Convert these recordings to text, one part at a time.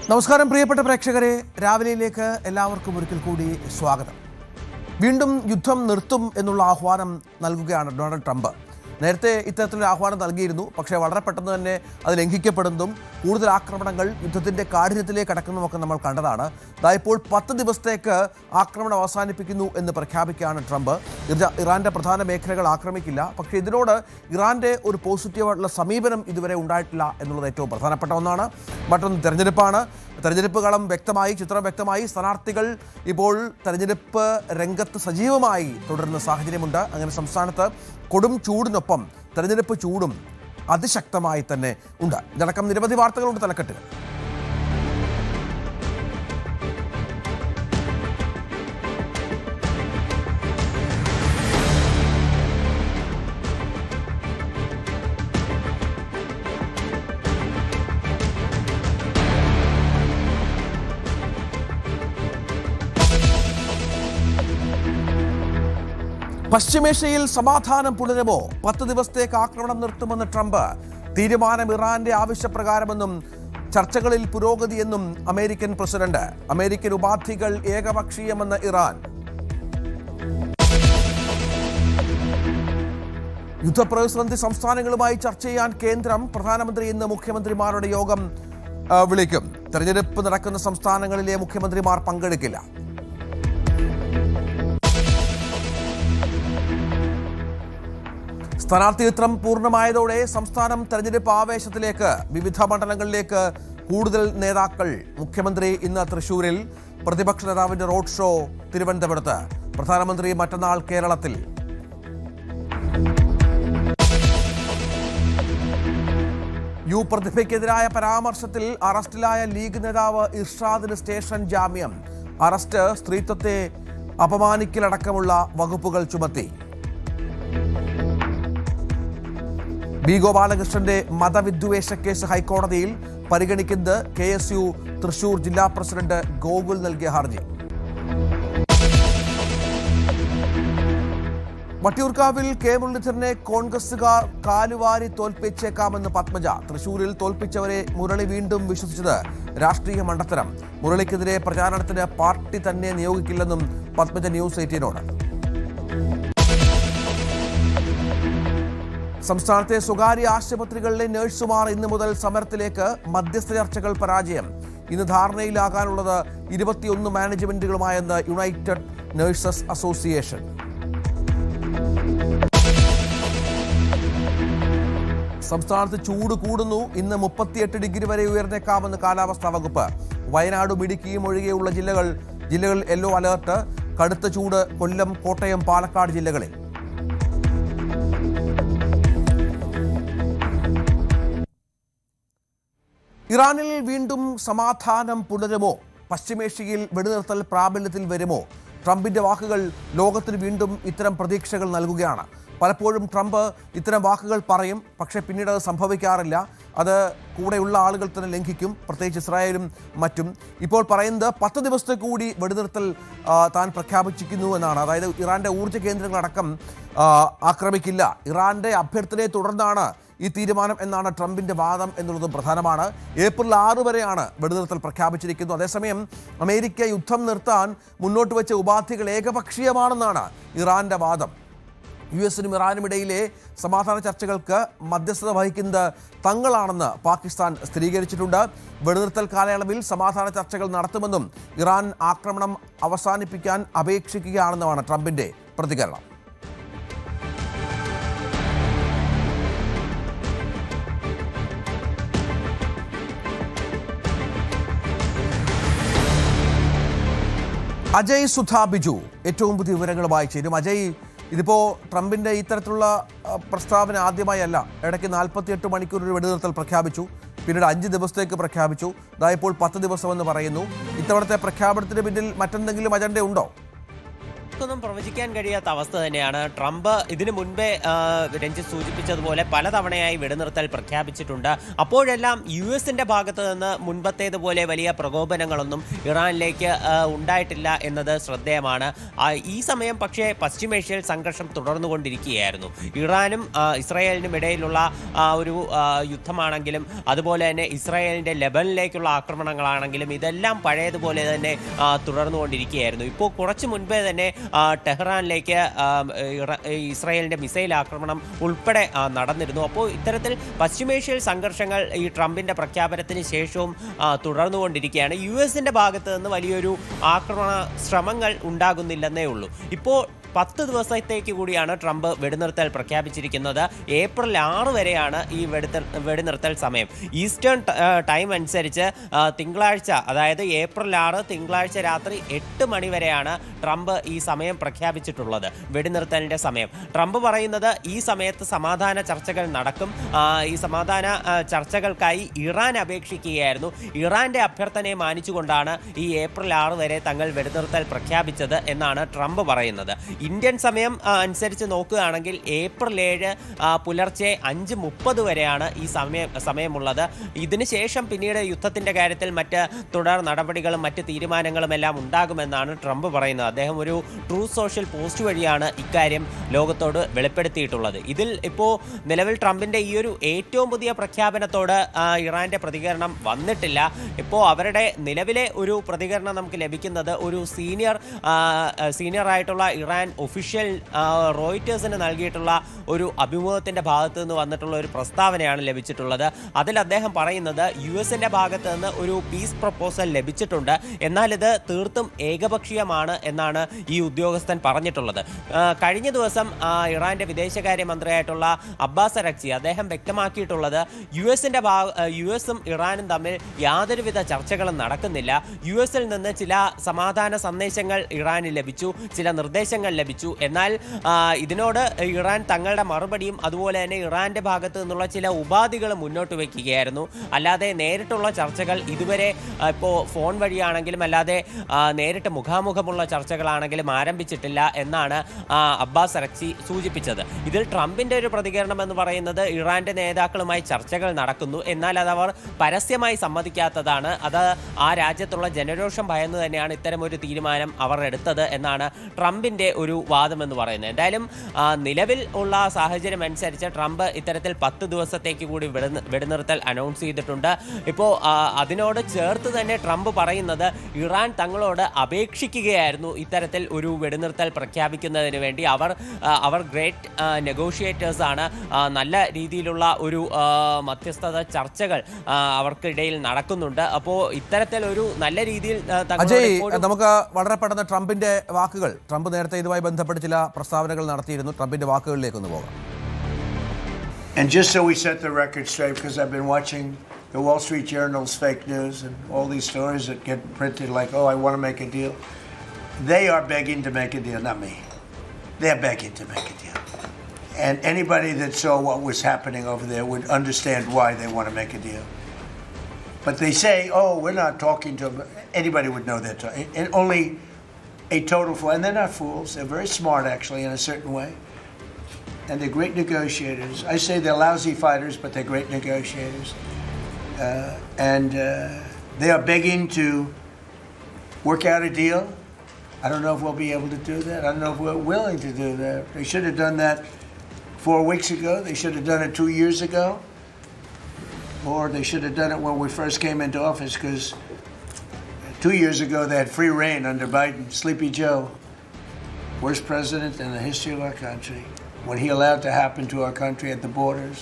നമസ്കാരം പ്രിയപ്പെട്ട പ്രേക്ഷകരെ, രാവിലെയിലേക്ക് എല്ലാവർക്കും ഒരിക്കൽ കൂടി സ്വാഗതം. വീണ്ടും യുദ്ധം നിർത്തും എന്നുള്ള ആഹ്വാനം നൽകുകയാണ് ഡൊണാൾഡ് ട്രംപ്. നേരത്തെ ഇത്തരത്തിലൊരു ആഹ്വാനം നൽകിയിരുന്നു, പക്ഷേ വളരെ പെട്ടെന്ന് തന്നെ അത് ലംഘിക്കപ്പെടുന്നതും കൂടുതൽ ആക്രമണങ്ങൾ യുദ്ധത്തിൻ്റെ കാഠിന്യത്തിലേക്ക് കടക്കുന്നതുമൊക്കെ നമ്മൾ കണ്ടതാണ്. ഇപ്പോൾ 10 ദിവസത്തേക്ക് ആക്രമണം അവസാനിപ്പിക്കുന്നു എന്ന് പ്രഖ്യാപിക്കുകയാണ് ട്രംപ്. ഇറാൻ്റെ പ്രധാന മേഖലകൾ ആക്രമിക്കില്ല, പക്ഷേ ഇതിനോട് ഇറാൻ്റെ ഒരു പോസിറ്റീവായിട്ടുള്ള സമീപനം ഇതുവരെ ഉണ്ടായിട്ടില്ല എന്നുള്ളത് ഏറ്റവും പ്രധാനപ്പെട്ട ഒന്നാണ്. മറ്റൊന്ന് തെരഞ്ഞെടുപ്പാണ്. തെരഞ്ഞെടുപ്പ് കളം വ്യക്തമായി, ചിത്രം വ്യക്തമായി. സ്ഥാനാർത്ഥികൾ ഇപ്പോൾ തെരഞ്ഞെടുപ്പ് രംഗത്ത് സജീവമായി തുടരുന്ന സാഹചര്യമുണ്ട്. അങ്ങനെ സംസ്ഥാനത്ത് കൊടും ചൂടിനൊപ്പം തെരഞ്ഞെടുപ്പ് ചൂടും അതിശക്തമായി തന്നെ ഉണ്ട്. ഇതടക്കം നിരവധി വാർത്തകളുണ്ട് തലക്കെട്ടുകൾ. പശ്ചിമേഷ്യയിൽ സമാധാനം പുലരുമോ? 10 ദിവസത്തേക്ക് ആക്രമണം നിർത്തുമെന്ന് ട്രംപ്. തീരുമാനം ഇറാന്റെ ആവശ്യപ്രകാരമെന്നും ചർച്ചകളിൽ പുരോഗതിയെന്നും അമേരിക്കൻ പ്രസിഡന്റ്. അമേരിക്കൻ ഉപാധികൾ ഏകപക്ഷീയമെന്ന് ഇറാൻ. യുദ്ധപ്രതിസന്ധി സംസ്ഥാനങ്ങളുമായി ചർച്ച ചെയ്യാൻ കേന്ദ്രം. പ്രധാനമന്ത്രി ഇന്ന് മുഖ്യമന്ത്രിമാരുടെ യോഗം വിളിക്കും. തെരഞ്ഞെടുപ്പ് നടക്കുന്ന സംസ്ഥാനങ്ങളിലെ മുഖ്യമന്ത്രിമാർ പങ്കെടുക്കില്ല. സ്ഥാനാർത്ഥി ചിത്രം പൂർണ്ണമായതോടെ സംസ്ഥാനം തെരഞ്ഞെടുപ്പ് ആവേശത്തിലേക്ക്. വിവിധ മണ്ഡലങ്ങളിലേക്ക് കൂടുതൽ നേതാക്കൾ. മുഖ്യമന്ത്രി ഇന്ന് തൃശൂരിൽ, പ്രതിപക്ഷ നേതാവിന്റെ റോഡ് ഷോ തിരുവനന്തപുരത്ത്, പ്രധാനമന്ത്രി മറ്റന്നാൾ കേരളത്തിൽ. പ്രതിഭയ്ക്കെതിരായ പരാമർശത്തിൽ അറസ്റ്റിലായ ലീഗ് നേതാവ് ഇർഷാദിന് സ്റ്റേഷൻ ജാമ്യം. അറസ്റ്റ് സ്ത്രീത്വത്തെ അപമാനിക്കലടക്കമുള്ള വകുപ്പുകൾ ചുമത്തി. ബി ഗോപാലകൃഷ്ണന്റെ മതവിദ്വേഷ കേസ് ഹൈക്കോടതിയിൽ പരിഗണിക്കുന്നത്. KSU തൃശൂർ ജില്ലാ പ്രസിഡന്റ് ഗോകുൽ നൽകിയ ഹർജി. വട്ടിയൂർക്കാവിൽ കെ മുരളീധരനെ കോൺഗ്രസുകാർ കാലുവാരി തോൽപ്പിച്ചേക്കാമെന്ന് പത്മജ. തൃശൂരിൽ തോൽപ്പിച്ചവരെ മുരളി വീണ്ടും വിശ്വസിച്ചത് രാഷ്ട്രീയ മണ്ടത്തരം. മുരളിക്കെതിരെ പ്രചാരണത്തിന് പാർട്ടി തന്നെ നിയോഗിക്കില്ലെന്നും പത്മജ ന്യൂസ് 18നോട്. സംസ്ഥാനത്തെ സ്വകാര്യ ആശുപത്രികളിലെ നഴ്സുമാർ ഇന്നു മുതൽ സമരത്തിലേക്ക്. മധ്യസ്ഥ ചർച്ചകൾ പരാജയം. ഇന്ന് ധാരണയിലാകാനുള്ളത് 21 മാനേജ്മെന്റുകളുമായെന്ന് യുണൈറ്റഡ് നഴ്സസ് അസോസിയേഷൻ. സംസ്ഥാനത്ത് ചൂട് കൂടുന്നു. ഇന്ന് 38 ഡിഗ്രി വരെ ഉയർന്നേക്കാമെന്ന് കാലാവസ്ഥാ വകുപ്പ്. വയനാടും ഇടുക്കിയും ഒഴികെയുള്ള ജില്ലകളിൽ യെല്ലോ അലേർട്ട്. കടുത്ത ചൂട് കൊല്ലം, കോട്ടയം, പാലക്കാട് ജില്ലകളിൽ. ഇറാനിൽ വീണ്ടും സമാധാനം പുലരുമോ? പശ്ചിമേഷ്യയിൽ വെടിനിർത്തൽ പ്രാബല്യത്തിൽ വരുമോ? ട്രംപിന്റെ വാക്കുകൾ ലോകത്തിന് വീണ്ടും ഇത്തരം പ്രതീക്ഷകൾ നൽകുകയാണ്. പലപ്പോഴും ട്രംപ് ഇത്തരം വാക്കുകൾ പറയും, പക്ഷേ പിന്നീട് അത് സംഭവിക്കാറില്ല. അത് കൂടെയുള്ള ആളുകൾ തന്നെ ലംഘിക്കും, പ്രത്യേകിച്ച് ഇസ്രായേലും മറ്റും. ഇപ്പോൾ പറയുന്നത് 10 ദിവസത്തെ കൂടി വെടിനിർത്തൽ താൻ പ്രഖ്യാപിച്ചിരിക്കുന്നു എന്നാണ്. അതായത് ഇറാന്റെ ഊർജ്ജ കേന്ദ്രങ്ങളടക്കം ആക്രമിക്കില്ല. ഇറാന്റെ അഭ്യർത്ഥനയെ തുടർന്നാണ് ഈ തീരുമാനം എന്നാണ് ട്രംപിന്റെ വാദം എന്നുള്ളതും പ്രധാനമാണ്. ഏപ്രിൽ 6 വരെയാണ് വെടിനിർത്തൽ പ്രഖ്യാപിച്ചിരിക്കുന്നത്. അതേസമയം അമേരിക്ക യുദ്ധം നിർത്താൻ മുന്നോട്ട് വെച്ച ഉപാധികൾ ഏകപക്ഷീയമാണെന്നാണ് ഇറാന്റെ വാദം. US-നും ഇറാനും ഇടയിലെ സമാധാന ചർച്ചകൾക്ക് മധ്യസ്ഥത വഹിക്കുന്നത് തങ്ങളാണെന്ന് പാകിസ്ഥാൻ സ്ഥിരീകരിച്ചിട്ടുണ്ട്. വെടിനിർത്തൽ കാലയളവിൽ സമാധാന ചർച്ചകൾ നടത്തുമെന്നും ഇറാൻ ആക്രമണം അവസാനിപ്പിക്കാൻ അപേക്ഷിക്കുകയാണെന്നുമാണ് ട്രംപിന്റെ പ്രതികരണം. അജയ് സുധാ ബിജു ഏറ്റവും പുതിയ വിവരങ്ങളുമായി ചേരും. അജയ്, ഇതിപ്പോൾ ട്രംപിൻ്റെ ഇത്തരത്തിലുള്ള പ്രസ്താവന ആദ്യമായല്ല. ഇടയ്ക്ക് 48 മണിക്കൂർ ഒരു വെടിനിർത്തൽ പ്രഖ്യാപിച്ചു, പിന്നീട് 5 ദിവസത്തേക്ക് പ്രഖ്യാപിച്ചു. ഇപ്പോൾ 10 ദിവസമെന്ന് പറയുന്നു. ഇത്തവണത്തെ പ്രഖ്യാപനത്തിന് പിന്നിൽ മറ്റെന്തെങ്കിലും അജണ്ട ഉണ്ടോ? ആർക്കൊന്നും പ്രവചിക്കാൻ കഴിയാത്ത അവസ്ഥ തന്നെയാണ്. ട്രംപ് ഇതിനു മുൻപേ രഞ്ജിത്ത് സൂചിപ്പിച്ചതുപോലെ പലതവണയായി വെടിനിർത്തൽ പ്രഖ്യാപിച്ചിട്ടുണ്ട്. അപ്പോഴെല്ലാം US-ന്റെ ഭാഗത്ത് നിന്ന് മുൻപത്തേതുപോലെ വലിയ പ്രകോപനങ്ങളൊന്നും ഇറാനിലേക്ക് ഉണ്ടായിട്ടില്ല എന്നത് ശ്രദ്ധേയമാണ്. ഈ സമയം പക്ഷേ പശ്ചിമേഷ്യയിൽ സംഘർഷം തുടർന്നുകൊണ്ടിരിക്കുകയായിരുന്നു. ഇറാനും ഇസ്രായേലിനും ഇടയിലുള്ള ഒരു യുദ്ധമാണെങ്കിലും അതുപോലെ തന്നെ ഇസ്രായേലിൻ്റെ ലെബനിലേക്കുള്ള ആക്രമണങ്ങളാണെങ്കിലും ഇതെല്ലാം പഴയതുപോലെ തന്നെ തുടർന്നുകൊണ്ടിരിക്കുകയായിരുന്നു. ഇപ്പോൾ കുറച്ച് മുൻപേ തന്നെ ടെഹ്റാനിലേക്ക് ഇസ്രായേലിൻ്റെ മിസൈൽ ആക്രമണം ഉൾപ്പെടെ നടന്നിരുന്നു. അപ്പോൾ ഇത്തരത്തിൽ പശ്ചിമേഷ്യയിൽ സംഘർഷങ്ങൾ ഈ ട്രംപിൻ്റെ പ്രഖ്യാപനത്തിന് ശേഷവും തുടർന്നുകൊണ്ടിരിക്കുകയാണ്. US-ന്റെ ഭാഗത്ത് നിന്ന് വലിയൊരു ആക്രമണ ശ്രമങ്ങൾ ഉണ്ടാകുന്നില്ലെന്നേ ഉള്ളൂ. ഇപ്പോൾ 10 ദിവസത്തേക്ക് കൂടിയാണ് ട്രംപ് വെടിനിർത്തൽ പ്രഖ്യാപിച്ചിരിക്കുന്നത്. ഏപ്രിൽ 6 വരെയാണ് ഈ വെടിനിർത്തൽ സമയം. ഈസ്റ്റേൺ ടൈം അനുസരിച്ച് തിങ്കളാഴ്ച, അതായത് ഏപ്രിൽ 6 തിങ്കളാഴ്ച രാത്രി 8 മണി വരെയാണ് ട്രംപ് ഈ സമയം പ്രഖ്യാപിച്ചിട്ടുള്ളത്, വെടിനിർത്തലിൻ്റെ സമയം. ട്രംപ് പറയുന്നത് ഈ സമയത്ത് സമാധാന ചർച്ചകൾ നടക്കും. ഈ സമാധാന ചർച്ചകൾക്കായി ഇറാൻ അപേക്ഷിക്കുകയായിരുന്നു. ഇറാൻ്റെ അഭ്യർത്ഥനയെ മാനിച്ചുകൊണ്ടാണ് ഈ ഏപ്രിൽ 6 വരെ തങ്ങൾ വെടിനിർത്തൽ പ്രഖ്യാപിച്ചത് എന്നാണ് ട്രംപ് പറയുന്നത്. ഇന്ത്യൻ സമയം അനുസരിച്ച് നോക്കുകയാണെങ്കിൽ ഏപ്രിൽ 7 പുലർച്ചെ 5:30 വരെയാണ് ഈ സമയമുള്ളത്. ഇതിനുശേഷം പിന്നീട് യുദ്ധത്തിൻ്റെ കാര്യത്തിൽ മറ്റ് തുടർ നടപടികളും മറ്റ് തീരുമാനങ്ങളും എല്ലാം ഉണ്ടാകുമെന്നാണ് ട്രംപ് പറയുന്നത്. അദ്ദേഹം ഒരു ട്രൂത്ത് സോഷ്യൽ പോസ്റ്റ് വഴിയാണ് ഇക്കാര്യം ലോകത്തോട് വെളിപ്പെടുത്തിയിട്ടുള്ളത്. ഇതിൽ ഇപ്പോൾ നിലവിൽ ട്രംപിൻ്റെ ഈ ഒരു ഏറ്റവും പുതിയ പ്രഖ്യാപനത്തോട് ഇറാൻ്റെ പ്രതികരണം വന്നിട്ടില്ല. ഇപ്പോൾ അവരുടെ നിലവിലെ ഒരു പ്രതികരണം നമുക്ക് ലഭിക്കുന്നത് ഒരു സീനിയറായിട്ടുള്ള ഇറാൻ ഒഫീഷ്യൽ റോയിറ്റേഴ്സിന് നൽകിയിട്ടുള്ള ഒരു അഭിമുഖത്തിൻ്റെ ഭാഗത്ത് നിന്ന് വന്നിട്ടുള്ള ഒരു പ്രസ്താവനയാണ് ലഭിച്ചിട്ടുള്ളത്. അതിൽ അദ്ദേഹം പറയുന്നത് US-ന്റെ ഭാഗത്ത് നിന്ന് ഒരു പീസ് പ്രപ്പോസൽ ലഭിച്ചിട്ടുണ്ട്, എന്നാൽ ഇത് തീർത്തും ഏകപക്ഷീയമാണ് എന്നാണ് ഈ ഉദ്യോഗസ്ഥൻ പറഞ്ഞിട്ടുള്ളത്. കഴിഞ്ഞ ദിവസം ഇറാൻ്റെ വിദേശകാര്യമന്ത്രിയായിട്ടുള്ള അബ്ബാസ് അരക്ചി അദ്ദേഹം വ്യക്തമാക്കിയിട്ടുള്ളത് US-ഉം ഇറാനും തമ്മിൽ യാതൊരുവിധ ചർച്ചകളും നടക്കുന്നില്ല. US-ൽ നിന്ന് ചില സമാധാന സന്ദേശങ്ങൾ ഇറാന് ലഭിച്ചു, ചില നിർദ്ദേശങ്ങൾ ലഭിച്ചു. എന്നാൽ ഇതിനോട് ഇറാൻ തങ്ങളുടെ മറുപടിയും അതുപോലെ തന്നെ ഇറാൻ്റെ ഭാഗത്ത് നിന്നുള്ള ചില ഉപാധികൾ മുന്നോട്ട് വയ്ക്കുകയായിരുന്നു. അല്ലാതെ നേരിട്ടുള്ള ചർച്ചകൾ ഇതുവരെ ഇപ്പോൾ ഫോൺ വഴിയാണെങ്കിലും അല്ലാതെ നേരിട്ട് മുഖാമുഖമുള്ള ചർച്ചകളാണെങ്കിലും ആരംഭിച്ചിട്ടില്ല എന്നാണ് അബ്ബാസ് അരക്ചി സൂചിപ്പിച്ചത്. ഇതിൽ ട്രംപിൻ്റെ ഒരു പ്രതികരണം എന്ന് പറയുന്നത് ഇറാൻ്റെ നേതാക്കളുമായി ചർച്ചകൾ നടക്കുന്നു, എന്നാൽ അതവർ പരസ്യമായി സമ്മതിക്കാത്തതാണ്. അത് ആ രാജ്യത്തുള്ള ജനരോഷം ഭയന്ന് തന്നെയാണ് ഇത്തരമൊരു തീരുമാനം അവർ എടുത്തത് എന്നാണ് ട്രംപിൻ്റെ ഒരു വാദമെന്ന് പറയുന്നത്. എന്തായാലും നിലവിൽ ഉള്ള സാഹചര്യം അനുസരിച്ച് ട്രംപ് ഇത്തരത്തിൽ 10 ദിവസത്തേക്ക് കൂടി വെടിനിർത്തൽ അനൗൺസ് ചെയ്തിട്ടുണ്ട്. ഇപ്പോൾ അതിനോട് ചേർത്ത് തന്നെ ട്രംപ് പറയുന്നത് ഇറാൻ തങ്ങളോട് അപേക്ഷിക്കുകയായിരുന്നു ഇത്തരത്തിൽ ഒരു വെടിനിർത്തൽ പ്രഖ്യാപിക്കുന്നതിന് വേണ്ടി. അവർ ഗ്രേറ്റ് നെഗോഷിയേറ്റേഴ്സ് ആണ്. നല്ല രീതിയിലുള്ള ഒരു മധ്യസ്ഥത ചർച്ചകൾ അവർക്കിടയിൽ നടക്കുന്നുണ്ട്. അപ്പോൾ ഇത്തരത്തിൽ ഒരു നല്ല രീതിയിൽ നമുക്ക് വളരെ പെട്ടെന്ന് ട്രംപിന്റെ വാക്കുകൾ, ട്രംപ് നേരത്തെ ഇതുമായി ബന്ധപ്പെട്ട് ചില പ്രസ്താവനകൾ നടത്തിയിരുന്നു, ട്രംപിന്റെ വാക്കുകളിലേക്ക് ഒന്ന് പോകാം. And just so we set the record straight, because I've been watching the Wall Street Journal's fake news and all these stories that get printed like, oh, I want to make a deal. They are begging to make a deal, not me. They're begging to make a deal. And anybody that saw what was happening over there would understand why they want to make a deal. But they say, oh, we're not talking to them. Anybody would know that. And only a total fool. And they're not fools. They're very smart, actually, in a certain way. And they're great negotiators. I say they're lousy fighters, but they're great negotiators. They are begging to work out a deal. I don't know if we'll be able to do that. I don't know if we're willing to do that. They should have done that 4 weeks ago. They should have done it 2 years ago. Or they should have done it when we first came into office, because 2 years ago they had free reign under Biden. Sleepy Joe, worst president in the history of our country. When he allowed to happen to our country at the borders,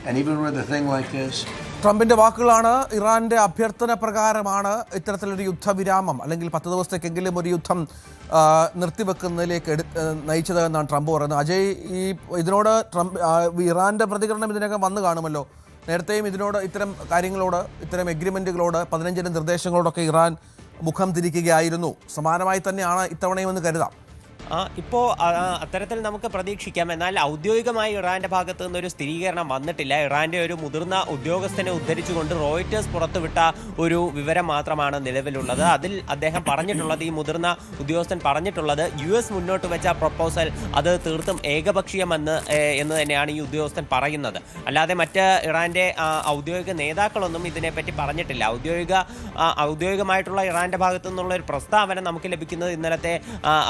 and even with a thing like this. ട്രംപിന്റെ വാക്കുകളാണ്. ഇറാന്റെ അഭ്യർത്ഥന പ്രകാരമാണ് ഇത്തരത്തിലൊരു യുദ്ധവിരാമം അല്ലെങ്കിൽ 10 ദിവസത്തേക്കെങ്കിലും ഒരു യുദ്ധം നിർത്തിവെക്കുന്നതിലേക്ക് നയിച്ചത് എന്നാണ് ട്രംപ് പറയുന്നത്. അജയ്, ഇതിനോട് ഇറാന്റെ പ്രതികരണം ഇതിനകം വന്നു കാണുമല്ലോ. നേരത്തെയും ഇതിനോട് ഇത്തരം കാര്യങ്ങളോട്, ഇത്തരം എഗ്രിമെന്റുകളോട്, 15 നിർദ്ദേശങ്ങളോടൊക്കെ ഇറാൻ മുഖം തിരിക്കുകയായിരുന്നു. സമാനമായി തന്നെയാണ് ഇത്തവണയും എന്ന് കരുതാം. ഇപ്പോൾ അത്തരത്തിൽ നമുക്ക് പ്രതീക്ഷിക്കാം. എന്നാൽ ഔദ്യോഗികമായി ഇറാന്റെ ഭാഗത്തു നിന്നൊരു സ്ഥിരീകരണം വന്നിട്ടില്ല. ഇറാന്റെ ഒരു മുതിർന്ന ഉദ്യോഗസ്ഥനെ ഉദ്ധരിച്ചുകൊണ്ട് റോയിറ്റേഴ്സ് പുറത്തുവിട്ട ഒരു വിവരം മാത്രമാണ് നിലവിലുള്ളത്. അതിൽ അദ്ദേഹം പറഞ്ഞിട്ടുള്ളത്, ഈ മുതിർന്ന ഉദ്യോഗസ്ഥൻ പറഞ്ഞിട്ടുള്ളത്, US മുന്നോട്ട് വെച്ച പ്രൊപ്പോസൽ അത് തീർത്തും ഏകപക്ഷീയമെന്ന് തന്നെയാണ് ഈ ഉദ്യോഗസ്ഥൻ പറയുന്നത്. അല്ലാതെ മറ്റ് ഇറാന്റെ ഔദ്യോഗിക നേതാക്കളൊന്നും ഇതിനെപ്പറ്റി പറഞ്ഞിട്ടില്ല. ഔദ്യോഗികമായിട്ടുള്ള ഇറാന്റെ ഭാഗത്തു നിന്നുള്ള ഒരു പ്രസ്താവന നമുക്ക് ലഭിക്കുന്നത് ഇന്നലത്തെ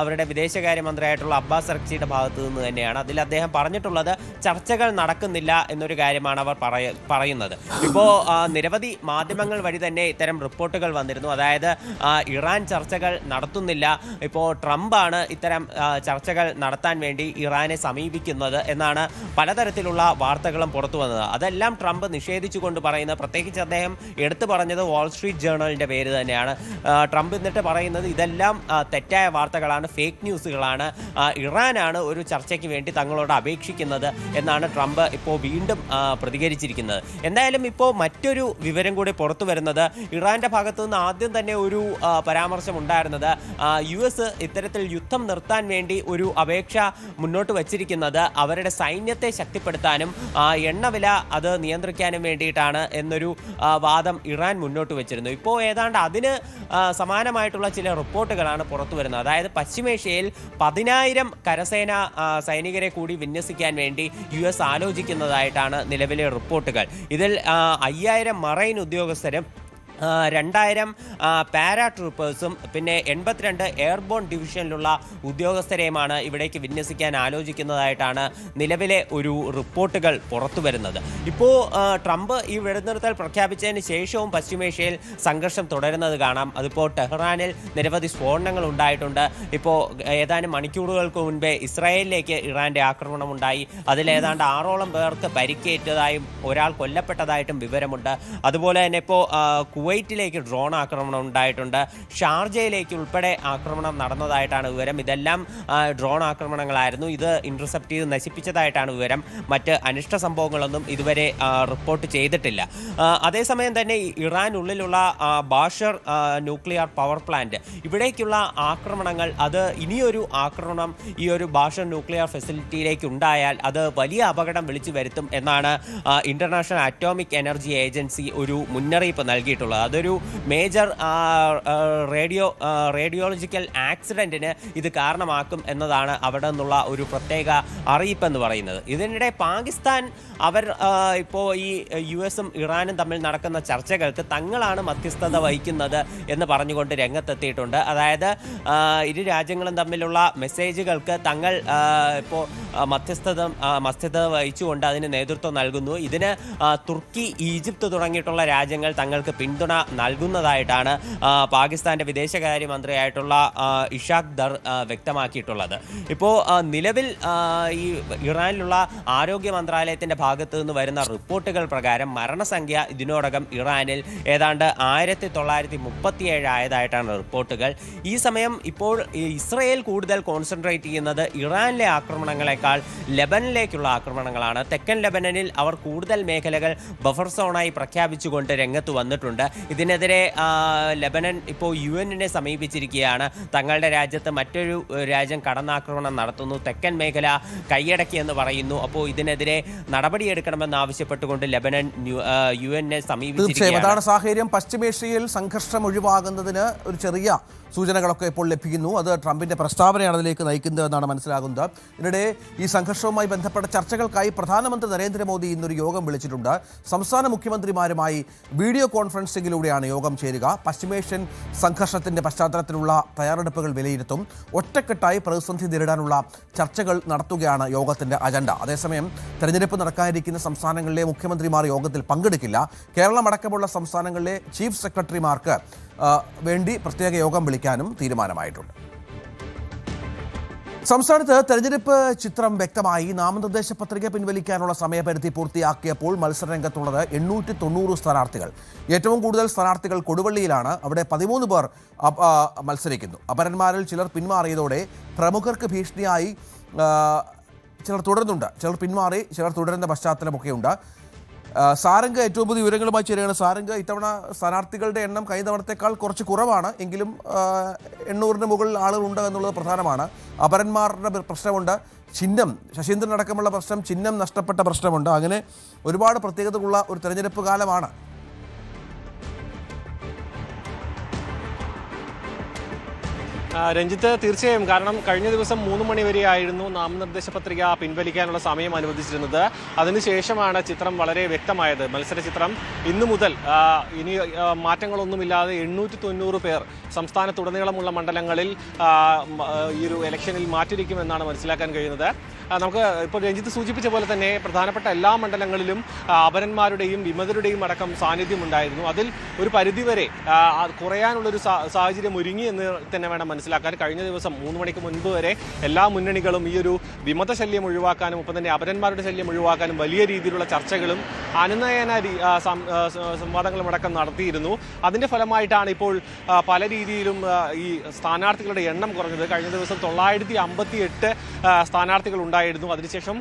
അവരുടെ വിദേശകാര്യമന്ത്രിയായിട്ടുള്ള അബ്ബാസ് അർക്ചിയുടെ ഭാഗത്തു നിന്ന് തന്നെയാണ്. അതിൽ അദ്ദേഹം പറഞ്ഞിട്ടുള്ളത് ചർച്ചകൾ നടക്കുന്നില്ല എന്നൊരു കാര്യമാണ് അവർ പറയുന്നത്. ഇപ്പോൾ നിരവധി മാധ്യമങ്ങൾ വഴി തന്നെ ഇത്തരം റിപ്പോർട്ടുകൾ വന്നിരുന്നു. അതായത് ഇറാൻ ചർച്ചകൾ നടത്തുന്നില്ല, ഇപ്പോൾ ട്രംപാണ് ഇത്തരം ചർച്ചകൾ നടത്താൻ വേണ്ടി ഇറാനെ സമീപിക്കുന്നത് എന്നാണ് പലതരത്തിലുള്ള വാർത്തകളും പുറത്തു വന്നത്. അതെല്ലാം ട്രംപ് നിഷേധിച്ചുകൊണ്ട് പറയുന്നത്, പ്രത്യേകിച്ച് അദ്ദേഹം എടുത്തു പറഞ്ഞത് വാൾ സ്ട്രീറ്റ് ജേർണലിന്റെ പേര് തന്നെയാണ്. ട്രംപ് എന്നിട്ട് പറയുന്നത് ഇതെല്ലാം തെറ്റായ വാർത്തകളാണ്, ഫേക്ക് ന്യൂസുകളാണ്, ഇറാനാണ് ഒരു ചർച്ചയ്ക്ക് വേണ്ടി തങ്ങളോട് അപേക്ഷിക്കുന്നത് എന്നാണ് ട്രംപ് ഇപ്പോൾ വീണ്ടും പ്രതികരിച്ചിരിക്കുന്നത്. എന്തായാലും ഇപ്പോൾ മറ്റൊരു വിവരം കൂടി പുറത്തു വരുന്നത്, ഇറാന്റെ ഭാഗത്തു നിന്ന് ആദ്യം തന്നെ ഒരു പരാമർശം ഉണ്ടായിരുന്നത്, US ഇത്തരത്തിൽ യുദ്ധം നിർത്താൻ വേണ്ടി ഒരു അപേക്ഷ മുന്നോട്ട് വച്ചിരിക്കുന്നത് അവരുടെ സൈന്യത്തെ ശക്തിപ്പെടുത്താനും എണ്ണവില അത് നിയന്ത്രിക്കാനും വേണ്ടിയിട്ടാണ് എന്നൊരു വാദം ഇറാൻ മുന്നോട്ട് വെച്ചിരുന്നു. ഇപ്പോൾ ഏതാണ്ട് അതിന് സമാനമായിട്ടുള്ള ചില റിപ്പോർട്ടുകളാണ് പുറത്തു വരുന്നത്. അതായത് പശ്ചിമേഷ്യയിൽ 10,000 കരസേന സൈനികരെ കൂടി വിന്യസിക്കാൻ വേണ്ടി US ആലോചിക്കുന്നതായിട്ടാണ് നിലവിലെ റിപ്പോർട്ടുകൾ. ഇതിൽ 5,000 മറൈൻ ഉദ്യോഗസ്ഥരും 2,000 പാരാട്രൂപ്പേഴ്സും പിന്നെ 82 എയർബോൺ ഡിവിഷനിലുള്ള ഉദ്യോഗസ്ഥരെയുമാണ് ഇവിടേക്ക് വിന്യസിക്കാൻ ആലോചിക്കുന്നതായിട്ടാണ് നിലവിലെ ഒരു റിപ്പോർട്ടുകൾ പുറത്തു വരുന്നത്. ഇപ്പോൾ ട്രംപ് ഈ വെടിനിർത്തൽ പ്രഖ്യാപിച്ചതിന് ശേഷവും പശ്ചിമേഷ്യയിൽ സംഘർഷം തുടരുന്നത് കാണാം. അതിപ്പോൾ ടെഹ്റാനിൽ നിരവധി സ്ഫോടനങ്ങൾ ഉണ്ടായിട്ടുണ്ട്. ഇപ്പോൾ ഏതാനും മണിക്കൂറുകൾക്ക് മുൻപേ ഇസ്രായേലിലേക്ക് ഇറാന്റെ ആക്രമണം ഉണ്ടായി. അതിലേതാണ്ട് 6ഓളം പേർക്ക് പരിക്കേറ്റതായും ഒരാൾ കൊല്ലപ്പെട്ടതായിട്ടും വിവരമുണ്ട്. അതുപോലെ തന്നെ ഇപ്പോൾ കുവൈറ്റിലേക്ക് ഡ്രോൺ ആക്രമണം ഉണ്ടായിട്ടുണ്ട്. ഷാർജയിലേക്ക് ഉൾപ്പെടെ ആക്രമണം നടന്നതായിട്ടാണ് വിവരം. ഇതെല്ലാം ഡ്രോൺ ആക്രമണങ്ങളായിരുന്നു. ഇത് ഇന്റർസെപ്റ്റ് ചെയ്ത് നശിപ്പിച്ചതായിട്ടാണ് വിവരം. മറ്റ് അനിഷ്ട സംഭവങ്ങളൊന്നും ഇതുവരെ റിപ്പോർട്ട് ചെയ്തിട്ടില്ല. അതേസമയം തന്നെ ഇറാനുള്ളിലുള്ള ബാഷർ ന്യൂക്ലിയർ പവർ പ്ലാന്റ്, ഇവിടേക്കുള്ള ആക്രമണങ്ങൾ, അത് ഇനിയൊരു ആക്രമണം ഈ ഒരു ബാഷർ ന്യൂക്ലിയർ ഫെസിലിറ്റിയിലേക്ക് ഉണ്ടായാൽ അത് വലിയ അപകടം വിളിച്ചു വരുത്തും എന്നാണ് ഇന്റർനാഷണൽ അറ്റോമിക് എനർജി ഏജൻസി ഒരു മുന്നറിയിപ്പ് നൽകിയിട്ടുള്ളത്. അതൊരു മേജർ റേഡിയോളജിക്കൽ ആക്സിഡന്റിന് ഇത് കാരണമാക്കും എന്നതാണ് അവിടെ നിന്നുള്ള ഒരു പ്രത്യേക അറിയിപ്പ് എന്ന് പറയുന്നത്. ഇതിനിടെ പാകിസ്ഥാൻ ഇപ്പോൾ ഈ US-ഉം ഇറാനും തമ്മിൽ നടക്കുന്ന ചർച്ചകൾക്ക് തങ്ങളാണ് മധ്യസ്ഥത വഹിക്കുന്നത് എന്ന് പറഞ്ഞുകൊണ്ട് രംഗത്തെത്തിയിട്ടുണ്ട്. അതായത് ഇരു രാജ്യങ്ങളും തമ്മിലുള്ള മെസ്സേജുകൾക്ക് തങ്ങൾ ഇപ്പോൾ മധ്യസ്ഥത വഹിച്ചുകൊണ്ട് അതിന് നേതൃത്വം നൽകുന്നു. ഇതിന് തുർക്കി, ഈജിപ്ത് തുടങ്ങിയിട്ടുള്ള രാജ്യങ്ങൾ തങ്ങൾക്ക് പിന്തുണ നൽകുന്നതായിട്ടാണ് പാകിസ്ഥാന്റെ വിദേശകാര്യമന്ത്രിയായിട്ടുള്ള ഇഷാഖ് ദർ വ്യക്തമാക്കിയിട്ടുള്ളത്. ഇപ്പോൾ നിലവിൽ ഈ ഇറാനിലുള്ള ആരോഗ്യ മന്ത്രാലയത്തിന്റെ ഭാഗത്ത് നിന്ന് വരുന്ന റിപ്പോർട്ടുകൾ പ്രകാരം മരണസംഖ്യ ഇതിനോടകം ഇറാനിൽ ഏതാണ്ട് 1937 ആയതായിട്ടാണ് റിപ്പോർട്ടുകൾ. ഈ സമയം ഇപ്പോൾ ഇസ്രയേൽ കൂടുതൽ കോൺസെൻട്രേറ്റ് ചെയ്യുന്നത് ഇറാനിലെ ആക്രമണങ്ങളെക്കാൾ ലെബനനിലേക്കുള്ള ആക്രമണങ്ങളാണ്. തെക്കൻ ലെബനനിൽ അവർ കൂടുതൽ മേഖലകൾ ബഫർ സോണായി പ്രഖ്യാപിച്ചുകൊണ്ട് രംഗത്ത് വന്നിട്ടുണ്ട്. ഇതിനെതിരെ ലെബനൻ ഇപ്പോൾ UN-നെ സമീപിച്ചിരിക്കുകയാണ്. തങ്ങളുടെ രാജ്യത്ത് മറ്റൊരു രാജ്യം കടന്നാക്രമണം നടത്തുന്നു, തെക്കൻ മേഖല കൈയടക്കിയെന്ന് പറയുന്നു. അപ്പോൾ ഇതിനെതിരെ നടപടിയെടുക്കണമെന്ന് ആവശ്യപ്പെട്ടുകൊണ്ട് ലെബനൻ UN-നെ സമീപിച്ചിരിക്കുകയാണ്. അതാണ് സാഹചര്യം. പശ്ചിമേഷ്യയിൽ സംഘർഷം ഒഴിവാകുന്നതിന് ഒരു ചെറിയ സൂചനകളൊക്കെ ഇപ്പോൾ ലഭിക്കുന്നു. അത് ട്രംപിന്റെ പ്രസ്താവനയാണ് അതിലേക്ക് നയിക്കുന്നത് എന്നാണ് മനസ്സിലാകുന്നത്. ഇതിനിടെ ഈ സംഘർഷവുമായി ബന്ധപ്പെട്ട ചർച്ചകൾക്കായി പ്രധാനമന്ത്രി നരേന്ദ്രമോദി ഇന്നൊരു യോഗം വിളിച്ചിട്ടുണ്ട്. സംസ്ഥാന മുഖ്യമന്ത്രിമാരുമായി വീഡിയോ കോൺഫറൻസിംഗിലൂടെയാണ് യോഗം ചേരുക. പശ്ചിമേഷ്യൻ സംഘർഷത്തിന്റെ പശ്ചാത്തലത്തിലുള്ള തയ്യാറെടുപ്പുകൾ വിലയിരുത്തും. ഒറ്റക്കെട്ടായി പ്രതിസന്ധി നേരിടാനുള്ള ചർച്ചകൾ നടത്തുകയാണ് യോഗത്തിന്റെ അജണ്ട. അതേസമയം തെരഞ്ഞെടുപ്പ് നടക്കാനിരിക്കുന്ന സംസ്ഥാനങ്ങളിലെ മുഖ്യമന്ത്രിമാർ യോഗത്തിൽ പങ്കെടുക്കില്ല. കേരളം അടക്കമുള്ള സംസ്ഥാനങ്ങളിലെ ചീഫ് സെക്രട്ടറിമാർക്ക് വേണ്ടി പ്രത്യേക യോഗം വിളിക്കാനും തീരുമാനമായിട്ടുണ്ട്. സംസ്ഥാനത്ത് തെരഞ്ഞെടുപ്പ് ചിത്രം വ്യക്തമായി. നാമനിർദ്ദേശ പത്രിക പിൻവലിക്കാനുള്ള സമയപരിധി പൂർത്തിയാക്കിയപ്പോൾ മത്സരരംഗത്തുള്ളത് 890 സ്ഥാനാർത്ഥികൾ. ഏറ്റവും കൂടുതൽ സ്ഥാനാർത്ഥികൾ കൊടുവള്ളിയിലാണ്. അവിടെ 13 പേർ മത്സരിക്കുന്നു. അപരന്മാരിൽ ചിലർ പിന്മാറിയതോടെ പ്രമുഖർക്ക് ഭീഷണിയായി ചിലർ തുടരുന്നുണ്ട്. ചിലർ പിന്മാറി, ചിലർ തുടരുന്ന പശ്ചാത്തലമൊക്കെയുണ്ട്. സാരംഗ് ഏറ്റവും പുതിയ വിവരങ്ങളുമായി ചേരുകയാണ്. സാരംഗ്, ഇത്തവണ സ്ഥാനാർത്ഥികളുടെ എണ്ണം കഴിഞ്ഞ തവണത്തേക്കാൾ കുറച്ച് കുറവാണ്, എങ്കിലും 800-ന് മുകളിൽ ആളുകളുണ്ട് എന്നുള്ളത് പ്രധാനമാണ്. അപരന്മാരുടെ പ്രശ്നമുണ്ട്, ചിഹ്നം ശശീന്ദ്രൻ അടക്കമുള്ള പ്രശ്നം, ചിഹ്നം നഷ്ടപ്പെട്ട പ്രശ്നമുണ്ട്. അങ്ങനെ ഒരുപാട് പ്രത്യേകതകളുള്ള ഒരു തെരഞ്ഞെടുപ്പ് കാലമാണ്. രഞ്ജിത്ത്, തീർച്ചയായും. കാരണം കഴിഞ്ഞ ദിവസം 3 മണി വരെയായിരുന്നു നാമനിർദ്ദേശ പത്രിക പിൻവലിക്കാനുള്ള സമയം അനുവദിച്ചിരുന്നത്. അതിനുശേഷമാണ് ചിത്രം വളരെ വ്യക്തമായത്. മത്സര ചിത്രം ഇന്നു മുതൽ ഇനി മാറ്റങ്ങളൊന്നുമില്ലാതെ 890 പേർ സംസ്ഥാനത്തുടനീളമുള്ള മണ്ഡലങ്ങളിൽ ഈ ഒരു ഇലക്ഷനിൽ മാറ്റിരിക്കുമെന്നാണ് മനസ്സിലാക്കാൻ കഴിയുന്നത്. നമുക്ക് ഇപ്പോൾ രഞ്ജിത്ത് സൂചിപ്പിച്ച പോലെ തന്നെ പ്രധാനപ്പെട്ട എല്ലാ മണ്ഡലങ്ങളിലും അപരന്മാരുടെയും വിമതരുടെയും അടക്കം സാന്നിധ്യമുണ്ടായിരുന്നു. അതിൽ ഒരു പരിധിവരെ കുറയാനുള്ളൊരു സാഹചര്യം ഒരുങ്ങി എന്ന് തന്നെ വേണം മനസ്സിലാക്കാൻ. കഴിഞ്ഞ ദിവസം 3 മണിക്ക് മുൻപ് വരെ എല്ലാ മുന്നണികളും ഈ ഒരു വിമത ശല്യം ഒഴിവാക്കാനും ഒപ്പം തന്നെ അപരന്മാരുടെ ശല്യം ഒഴിവാക്കാനും വലിയ രീതിയിലുള്ള ചർച്ചകളും അനുനയന സംവാദങ്ങളും അടക്കം നടത്തിയിരുന്നു. അതിൻ്റെ ഫലമായിട്ടാണ് ഇപ്പോൾ പല രീതിയിലും ഈ സ്ഥാനാർത്ഥികളുടെ എണ്ണം കുറഞ്ഞത്. കഴിഞ്ഞ ദിവസം 958 സ്ഥാനാർത്ഥികൾ ഉണ്ടായിരുന്നു. അതിനുശേഷം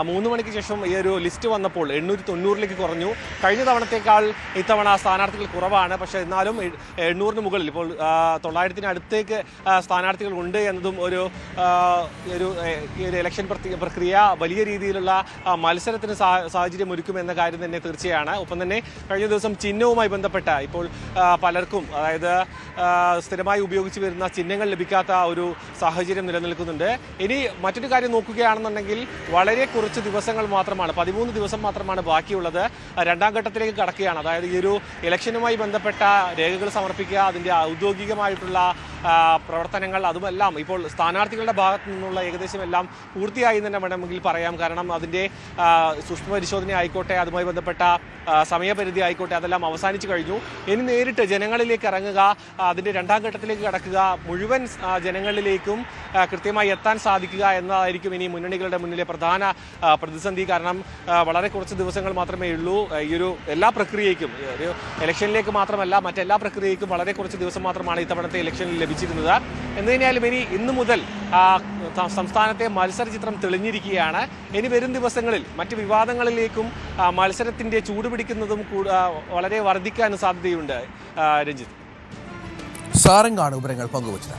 3 മണിക്ക് ശേഷം ഈ ഒരു ലിസ്റ്റ് വന്നപ്പോൾ 890-ലേക്ക് കുറഞ്ഞു. കഴിഞ്ഞ തവണത്തേക്കാൾ ഇത്തവണ സ്ഥാനാർത്ഥികൾ കുറവാണ്. പക്ഷേ എന്നാലും 800-ന് മുകളിൽ ഇപ്പോൾ 900-ന് അടുത്തേക്ക് സ്ഥാനാർത്ഥികൾ ഉണ്ട് എന്നതും ഒരു ഇലക്ഷൻ പ്രക്രിയ വലിയ രീതിയിലുള്ള മത്സരത്തിന് സാഹചര്യം ഒരുക്കുമെന്ന കാര്യം തന്നെ തീർച്ചയാണ്. ഒപ്പം തന്നെ കഴിഞ്ഞ ദിവസം ചിഹ്നവുമായി ബന്ധപ്പെട്ട ഇപ്പോൾ പലർക്കും, അതായത് സ്ഥിരമായി ഉപയോഗിച്ച് വരുന്ന ചിഹ്നങ്ങൾ ലഭിക്കാത്ത ഒരു സാഹചര്യം നിലനിൽക്കുന്നുണ്ട്. ഇനി മറ്റൊരു കാര്യം നോക്കുകയാണെന്നുണ്ടെങ്കിൽ വളരെ കുറച്ച് ദിവസങ്ങൾ മാത്രമാണ്, 13 ദിവസം മാത്രമാണ് ബാക്കിയുള്ളത്. രണ്ടാം ഘട്ടത്തിലേക്ക് കടക്കുകയാണ്. അതായത് ഈ ഒരു ഇലക്ഷനുമായി ബന്ധപ്പെട്ട രേഖകൾ സമർപ്പിക്കുക, അതിൻ്റെ ഔദ്യോഗികമായിട്ടുള്ള പ്രവർത്തനങ്ങൾ, അതുമെല്ലാം ഇപ്പോൾ സ്ഥാനാർത്ഥികളുടെ ഭാഗത്തു നിന്നുള്ള ഏകദേശം എല്ലാം പൂർത്തിയായി തന്നെ വേണമെങ്കിൽ പറയാം. കാരണം അതിൻ്റെ സൂക്ഷ്മ പരിശോധന ആയിക്കോട്ടെ, അതുമായി ബന്ധപ്പെട്ട സമയപരിധി ആയിക്കോട്ടെ, അതെല്ലാം അവസാനിച്ചു കഴിഞ്ഞു. ഇനി നേരിട്ട് ജനങ്ങളിലേക്ക് ഇറങ്ങുക, അതിൻ്റെ രണ്ടാം ഘട്ടത്തിലേക്ക് കടക്കുക, മുഴുവൻ ജനങ്ങളിലേക്കും കൃത്യമായി എത്താൻ സാധിക്കുക എന്നതായിരിക്കും ഇനി മുന്നണികളുടെ മുന്നിലെ പ്രധാന പ്രതിസന്ധി. കാരണം വളരെ കുറച്ച് ദിവസങ്ങൾ മാത്രമേ ഉള്ളൂ. ഈ ഒരു എല്ലാ പ്രക്രിയയ്ക്കും, ഒരു ഇലക്ഷനിലേക്ക് മാത്രമല്ല മറ്റെല്ലാ പ്രക്രിയയ്ക്കും വളരെ കുറച്ച് ദിവസം മാത്രമാണ് ഇത്തവണത്തെ ഇലക്ഷനിൽ ലഭിച്ചിരുന്നത്. എന്നതിനാലും ഇനി ഇന്നു മുതൽ സംസ്ഥാനത്തെ മത്സര ചിത്രം തെളിഞ്ഞിരിക്കുകയാണ്. ഇനി വരും ദിവസങ്ങളിൽ മറ്റ് വിവാദങ്ങളിലേക്കും മത്സരത്തിന്റെ ചൂടുപിടിക്കുന്നതും വളരെ വർദ്ധിക്കാൻ സാധ്യതയുണ്ട്. രഞ്ജിത്ത്, സാരംഗാണ് വിവരങ്ങൾ പങ്കുവച്ചത്.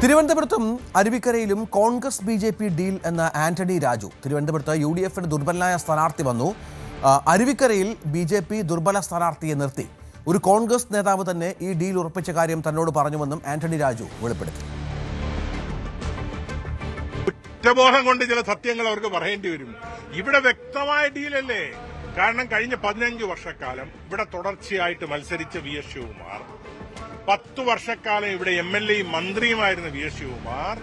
തിരുവനന്തപുരത്തും അരുവിക്കരയിലും കോൺഗ്രസ് BJP ഡീൽ എന്ന ആന്റണി രാജു. തിരുവനന്തപുരത്ത് UDFന് ദുർബലനായ സ്ഥാനാർത്ഥി വന്നു. അരുവിക്കരയിൽ BJP ദുർബല സ്ഥാനാർത്ഥിയെ നിർത്തി. ഒരു കോൺഗ്രസ് നേതാവ് തന്നെ ഈ ഡീൽ ഉറപ്പിച്ച കാര്യം തന്നോട് പറഞ്ഞുവെന്നും ആന്റണി രാജു വെളിപ്പെടുത്തി. കുറ്റബോധം കൊണ്ട് ചില സത്യങ്ങൾ അവർക്ക് പറയേണ്ടി വരും. ഇവിടെ വ്യക്തമായ ഡീലല്ലേ. കാരണം കഴിഞ്ഞ 15 വർഷക്കാലം ഇവിടെ തുടർച്ചയായിട്ട് മത്സരിച്ച VS ശിവകുമാർ, 10 വർഷക്കാലം ഇവിടെ MLA മന്ത്രിയുമായിരുന്ന VS ശിവകുമാർ,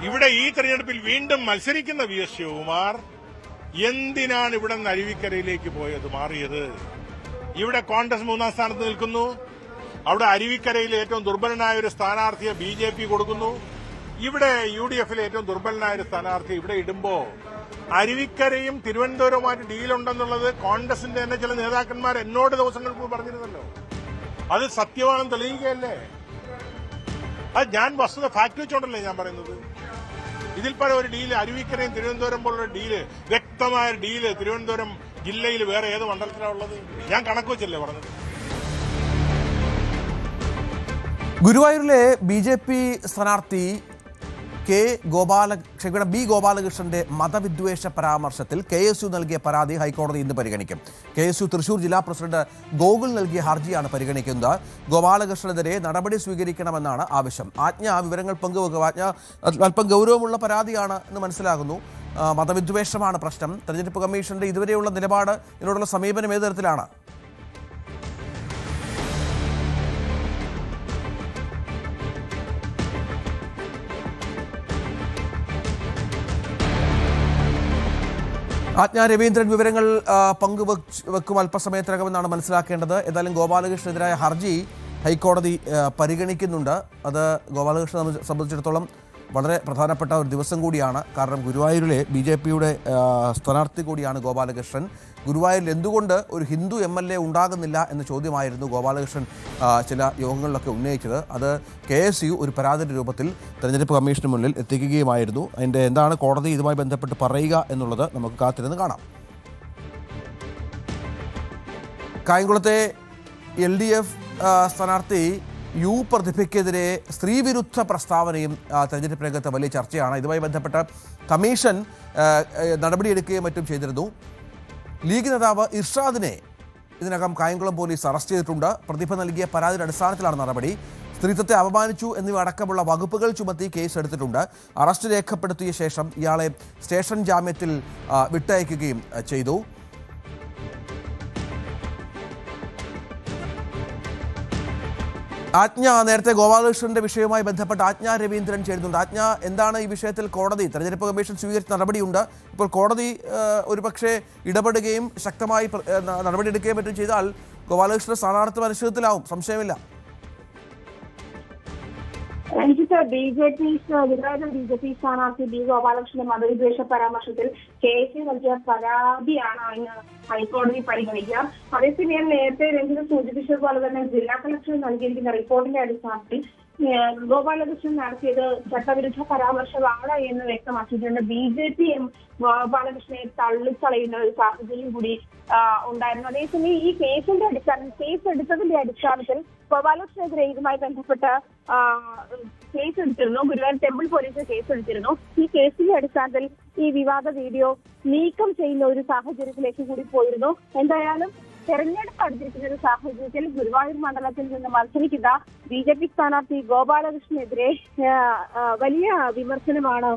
ഇവിടെ ഈ തെരഞ്ഞെടുപ്പിൽ വീണ്ടും മത്സരിക്കുന്ന VS ശിവകുമാർ എന്തിനാണ് ഇവിടെ നിന്ന് അരുവിക്കരയിലേക്ക് മാറിയത്? ഇവിടെ കോൺഗ്രസ് 3-ാം സ്ഥാനത്ത് നിൽക്കുന്നു. അവിടെ അരുവിക്കരയിലെ ഏറ്റവും ദുർബലനായ ഒരു സ്ഥാനാർത്ഥിയെ BJP കൊടുക്കുന്നു. ഇവിടെ UDFിലെ ഏറ്റവും ദുർബലനായ ഒരു സ്ഥാനാർത്ഥി ഇവിടെ ഇടുമ്പോ അരുവിക്കരയും തിരുവനന്തപുരവുമായിട്ട് ഡീലുണ്ടെന്നുള്ളത് കോൺഗ്രസിന്റെ തന്നെ ചില നേതാക്കന്മാർ എന്നോട് ദിവസങ്ങൾക്ക് മുമ്പ് പറഞ്ഞിരുന്നല്ലോ. അത് സത്യമാണെന്ന് തെളിയിക്കുകയല്ലേ? അത് ഞാൻ വസ്തുത ഫാക്ട് വെച്ചോണ്ടല്ലേ ഞാൻ പറയുന്നത്. ഇതിൽ പല ഒരു ഡീല്, അരുവിക്കരയും തിരുവനന്തപുരം പോലുള്ള ഡീല്, വ്യക്തമായ ഡീല് തിരുവനന്തപുരം ജില്ലയിൽ വേറെ ഏത് മണ്ഡലത്തിലാണ് ഉള്ളത്? ഞാൻ കണക്ക് വെച്ചല്ലേ പറഞ്ഞത്. ഗുരുവായൂരിലെ BJP സ്ഥാനാർത്ഥി ബി ഗോപാലകൃഷ്ണന്റെ മതവിദ്വേഷ പരാമർശത്തിൽ KSU നൽകിയ പരാതി ഹൈക്കോടതി ഇന്ന് പരിഗണിക്കും. KSU തൃശൂർ ജില്ലാ പ്രസിഡന്റ് ഗോകുൽ നൽകിയ ഹർജിയാണ് പരിഗണിക്കുന്നത്. ഗോപാലകൃഷ്ണനെതിരെ നടപടി സ്വീകരിക്കണമെന്നാണ് ആവശ്യം. വിവരങ്ങൾ പങ്കുവെക്കുക. അല്പം ഗൗരവമുള്ള പരാതിയാണ് എന്ന് മനസ്സിലാകുന്നു. മതവിദ്വേഷമാണ് പ്രശ്നം. തെരഞ്ഞെടുപ്പ് കമ്മീഷന്റെ ഇതുവരെയുള്ള നിലപാട്, ഇതിനോടുള്ള സമീപനം ഏത് തരത്തിലാണ്? രവീന്ദ്രൻ വിവരങ്ങൾ പങ്കുവെക്കും അല്പസമയത്തിനകമെന്നാണ് മനസ്സിലാക്കേണ്ടത്. ഏതായാലും ഗോപാലകൃഷ്ണനെതിരായ ഹർജി ഹൈക്കോടതി പരിഗണിക്കുന്നുണ്ട്. അത് ഗോപാലകൃഷ്ണനെ സംബന്ധിച്ചിടത്തോളം വളരെ പ്രധാനപ്പെട്ട ഒരു ദിവസം കൂടിയാണ്. കാരണം ഗുരുവായൂരിലെ BJPയുടെ സ്ഥാനാർത്ഥി കൂടിയാണ് ഗോപാലകൃഷ്ണൻ. ഗുരുവായൂരിൽ എന്തുകൊണ്ട് ഒരു ഹിന്ദു MLA ഉണ്ടാകുന്നില്ല എന്ന ചോദ്യമായിരുന്നു ഗോപാലകൃഷ്ണൻ ചില യോഗങ്ങളിലൊക്കെ ഉന്നയിച്ചത്. അത് KSU ഒരു പരാതിയുടെ രൂപത്തിൽ തെരഞ്ഞെടുപ്പ് കമ്മീഷന് മുന്നിൽ എത്തിക്കുകയുമായിരുന്നു. അതിൻ്റെ എന്താണ് കോടതി ഇതുമായി ബന്ധപ്പെട്ട് പറയുക എന്നുള്ളത് നമുക്ക് കാത്തിരുന്ന് കാണാം. കായംകുളത്തെ LDF സ്ഥാനാർത്ഥി യു പ്രതിഭയ്ക്കെതിരെ സ്ത്രീവിരുദ്ധ പ്രസ്താവനയും തെരഞ്ഞെടുപ്പ് രംഗത്ത് വലിയ ചർച്ചയാണ്. ഇതുമായി ബന്ധപ്പെട്ട് കമ്മീഷൻ നടപടിയെടുക്കുകയും മറ്റും ചെയ്തിരുന്നു. ലീഗ് നേതാവ് ഇർഷാദിനെ ഇതിനകം കായംകുളം പോലീസ് അറസ്റ്റ് ചെയ്തിട്ടുണ്ട്. പ്രതിഭ നൽകിയ പരാതിയുടെ അടിസ്ഥാനത്തിലാണ് നടപടി. സ്ത്രീത്വത്തെ അപമാനിച്ചു എന്നിവ അടക്കമുള്ള വകുപ്പുകൾ ചുമത്തി കേസ് എടുത്തിട്ടുണ്ട്. അറസ്റ്റ് രേഖപ്പെടുത്തിയ ശേഷം ഇയാളെ സ്റ്റേഷൻ ജാമ്യത്തിൽ വിട്ടയക്കുകയും ചെയ്തു. ആജ്ഞ, നേരത്തെ ഗോപാലകൃഷ്ണന്റെ വിഷയവുമായി ബന്ധപ്പെട്ട് ആജ്ഞ രവീന്ദ്രൻ ചേരുന്നുണ്ട്. ആജ്ഞ, എന്താണ് ഈ വിഷയത്തിൽ കോടതി തെരഞ്ഞെടുപ്പ് കമ്മീഷൻ സ്വീകരിച്ച നടപടിയുണ്ട്. ഇപ്പോൾ കോടതി ഒരുപക്ഷെ ഇടപെടുകയും ശക്തമായി നടപടിയെടുക്കുകയും മറ്റും ചെയ്താൽ ഗോപാലകൃഷ്ണൻ സ്ഥാനാർത്ഥി അനിശ്ചിതത്തിലാവും, സംശയമില്ല. BJP സ്ഥാനാർത്ഥി ബി ഗോപാലകൃഷ്ണന്റെ മതവിദ്വേഷ പരാമർശത്തിൽ കേസ് നൽകിയ പരാതിയാണ് ഇന്ന് ഹൈക്കോടതി പരിഗണിക്കുക. അതേസമയം നേരത്തെ രഞ്ജിത്ത് സൂചിപ്പിച്ചതുപോലെ തന്നെ ജില്ലാ കളക്ടർ നൽകിയിരിക്കുന്ന റിപ്പോർട്ടിന്റെ അടിസ്ഥാനത്തിൽ ഗോപാലകൃഷ്ണൻ നടത്തിയത് ചട്ടവിരുദ്ധ പരാമർശമാണ് എന്ന് വ്യക്തമാക്കിയിട്ടുണ്ട്. BJP ഗോപാലകൃഷ്ണനെ തള്ളിക്കളയുന്ന ഒരു സാഹചര്യം കൂടി ഉണ്ടായിരുന്നു. അതേസമയം ഈ കേസ് എടുത്തതിന്റെ അടിസ്ഥാനത്തിൽ ഗോപാലകൃഷ്ണനെതിരെ ഇതുമായി ബന്ധപ്പെട്ട് കേസ് എടുത്തിരുന്നു. ഗുരുവായൂർ ടെമ്പിൾ പോലീസ് കേസ് എടുത്തിരുന്നു. ഈ കേസിന്റെ അടിസ്ഥാനത്തിൽ ഈ വിവാദ വീഡിയോ നീക്കം ചെയ്യുന്ന ഒരു സാഹചര്യത്തിലേക്ക് കൂടി പോയിരുന്നു. എന്തായാലും തെരഞ്ഞെടുപ്പ് അടുത്തിരിക്കുന്ന ഒരു സാഹചര്യത്തിൽ ഗുരുവായൂർ മണ്ഡലത്തിൽ നിന്ന് മത്സരിക്കുന്ന BJP സ്ഥാനാർത്ഥി ഗോപാലകൃഷ്ണനെതിരെ വലിയ വിമർശനമാണ്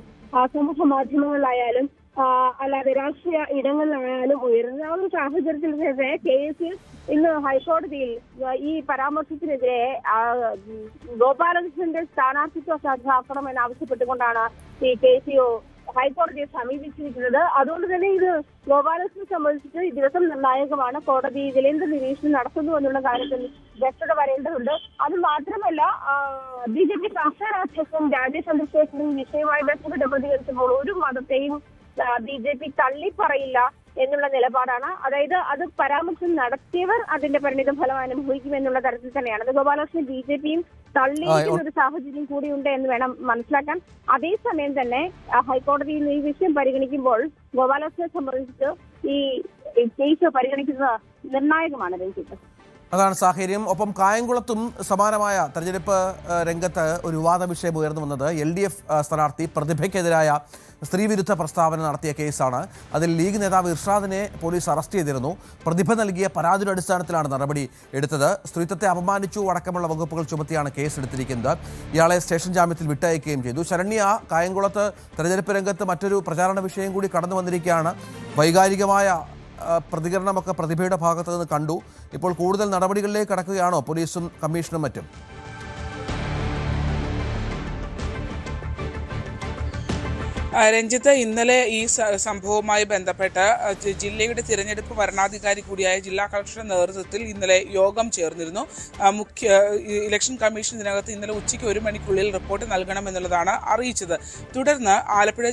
സമൂഹ മാധ്യമങ്ങളിലായാലും അല്ലാതെ രാഷ്ട്രീയ ഇടങ്ങളിലായാലും ഉയരുന്ന ഒരു സാഹചര്യത്തിൽ കേസിൽ ഇന്ന് ഹൈക്കോടതിയിൽ ഈ പരാമർശത്തിനെതിരെ ഗോപാലകൃഷ്ണന്റെ സ്ഥാനാർത്ഥിത്വം സാധ്യമാക്കണമെന്ന് ആവശ്യപ്പെട്ടുകൊണ്ടാണ് ഈ കേസ് ഹൈക്കോടതിയെ സമീപിച്ചിരിക്കുന്നത്. അതുകൊണ്ട് തന്നെ ഇത് ഗോപാലകൃഷ്ണനെ സംബന്ധിച്ച് ഈ ദിവസം നിർണായകമാണ്. കോടതി വിലയിരുത്തൽ നിരീക്ഷണം നടത്തുന്നു എന്നുള്ള കാര്യത്തിൽ വ്യക്തത വരേണ്ടതുണ്ട്. അത് മാത്രമല്ല BJP സംസ്ഥാന അധ്യക്ഷൻ രാജേഷ് ചന്ദ്രശേഖരൻ വിഷയവുമായി ബന്ധപ്പെട്ട് പ്രതികരിച്ചപ്പോൾ ഒരു മതത്തെയും BJP തള്ളിപ്പറയില്ല എന്നുള്ള നിലപാടാണ്. അതായത് അത് പരാമർശം നടത്തിയവർ അതിന്റെ പരിണിത ഫലം അനുഭവിക്കുമെന്നുള്ള തരത്തിൽ തന്നെയാണ്. അത് ഗോപാലകൃഷ്ണൻ BJPയും തള്ളിയിരിക്കുന്ന ഒരു സാഹചര്യം കൂടിയുണ്ട് എന്ന് വേണം മനസ്സിലാക്കാൻ. അതേസമയം തന്നെ ഹൈക്കോടതിയിൽ ഈ വിഷയം പരിഗണിക്കുമ്പോൾ ഗോപാലകൃഷ്ണനെ സംബന്ധിച്ച് ഈ കേസ് പരിഗണിക്കുന്നത് നിർണായകമാണ്. രഞ്ജിത്ത്, അതാണ് സാഹചര്യം. ഒപ്പം കായംകുളത്തും സമാനമായ തെരഞ്ഞെടുപ്പ് രംഗത്ത് ഒരു വിവാദ വിഷയം ഉയർന്നു വന്നത് LDF സ്ഥാനാർത്ഥി പ്രതിഭയ്ക്കെതിരായ സ്ത്രീവിരുദ്ധ പ്രസ്താവന നടത്തിയ കേസാണ്. അതിൽ ലീഗ് നേതാവ് ഇർഷാദിനെ പോലീസ് അറസ്റ്റ് ചെയ്തിരുന്നു. പ്രതിഭ നൽകിയ പരാതിയുടെ അടിസ്ഥാനത്തിലാണ് നടപടി എടുത്തത്. സ്ത്രീത്വത്തെ അപമാനിച്ചു അടക്കമുള്ള വകുപ്പുകൾ ചുമത്തിയാണ് കേസ് എടുത്തിരിക്കുന്നത്. ഇയാളെ സ്റ്റേഷൻ ജാമ്യത്തിൽ വിട്ടയക്കുകയും ചെയ്തു. ശരണ്യ, കായംകുളത്ത് തെരഞ്ഞെടുപ്പ് രംഗത്ത് മറ്റൊരു പ്രചാരണ വിഷയം കൂടി കടന്നു വന്നിരിക്കുകയാണ്. വൈകാരികമായ പ്രതികരണമൊക്കെ പ്രതിഭയുടെ ഭാഗത്തു നിന്ന് കണ്ടു. ഇപ്പോൾ കൂടുതൽ നടപടികളിലേക്ക് കടക്കുകയാണോ പോലീസും കമ്മീഷനും മറ്റും? രഞ്ജിത്ത്, ഇന്നലെ ഈ സംഭവവുമായി ബന്ധപ്പെട്ട് ജില്ലയുടെ തിരഞ്ഞെടുപ്പ് വരണാധികാരി കൂടിയായ ജില്ലാ കളക്ടറുടെ നേതൃത്വത്തിൽ ഇന്നലെ യോഗം ചേർന്നിരുന്നു. ഇലക്ഷൻ കമ്മീഷൻ ഇതിനകത്ത് ഇന്നലെ ഉച്ചയ്ക്ക് 1 മണിക്കുള്ളിൽ റിപ്പോർട്ട് നൽകണമെന്നുള്ളതാണ് അറിയിച്ചത്. തുടർന്ന് ആലപ്പുഴ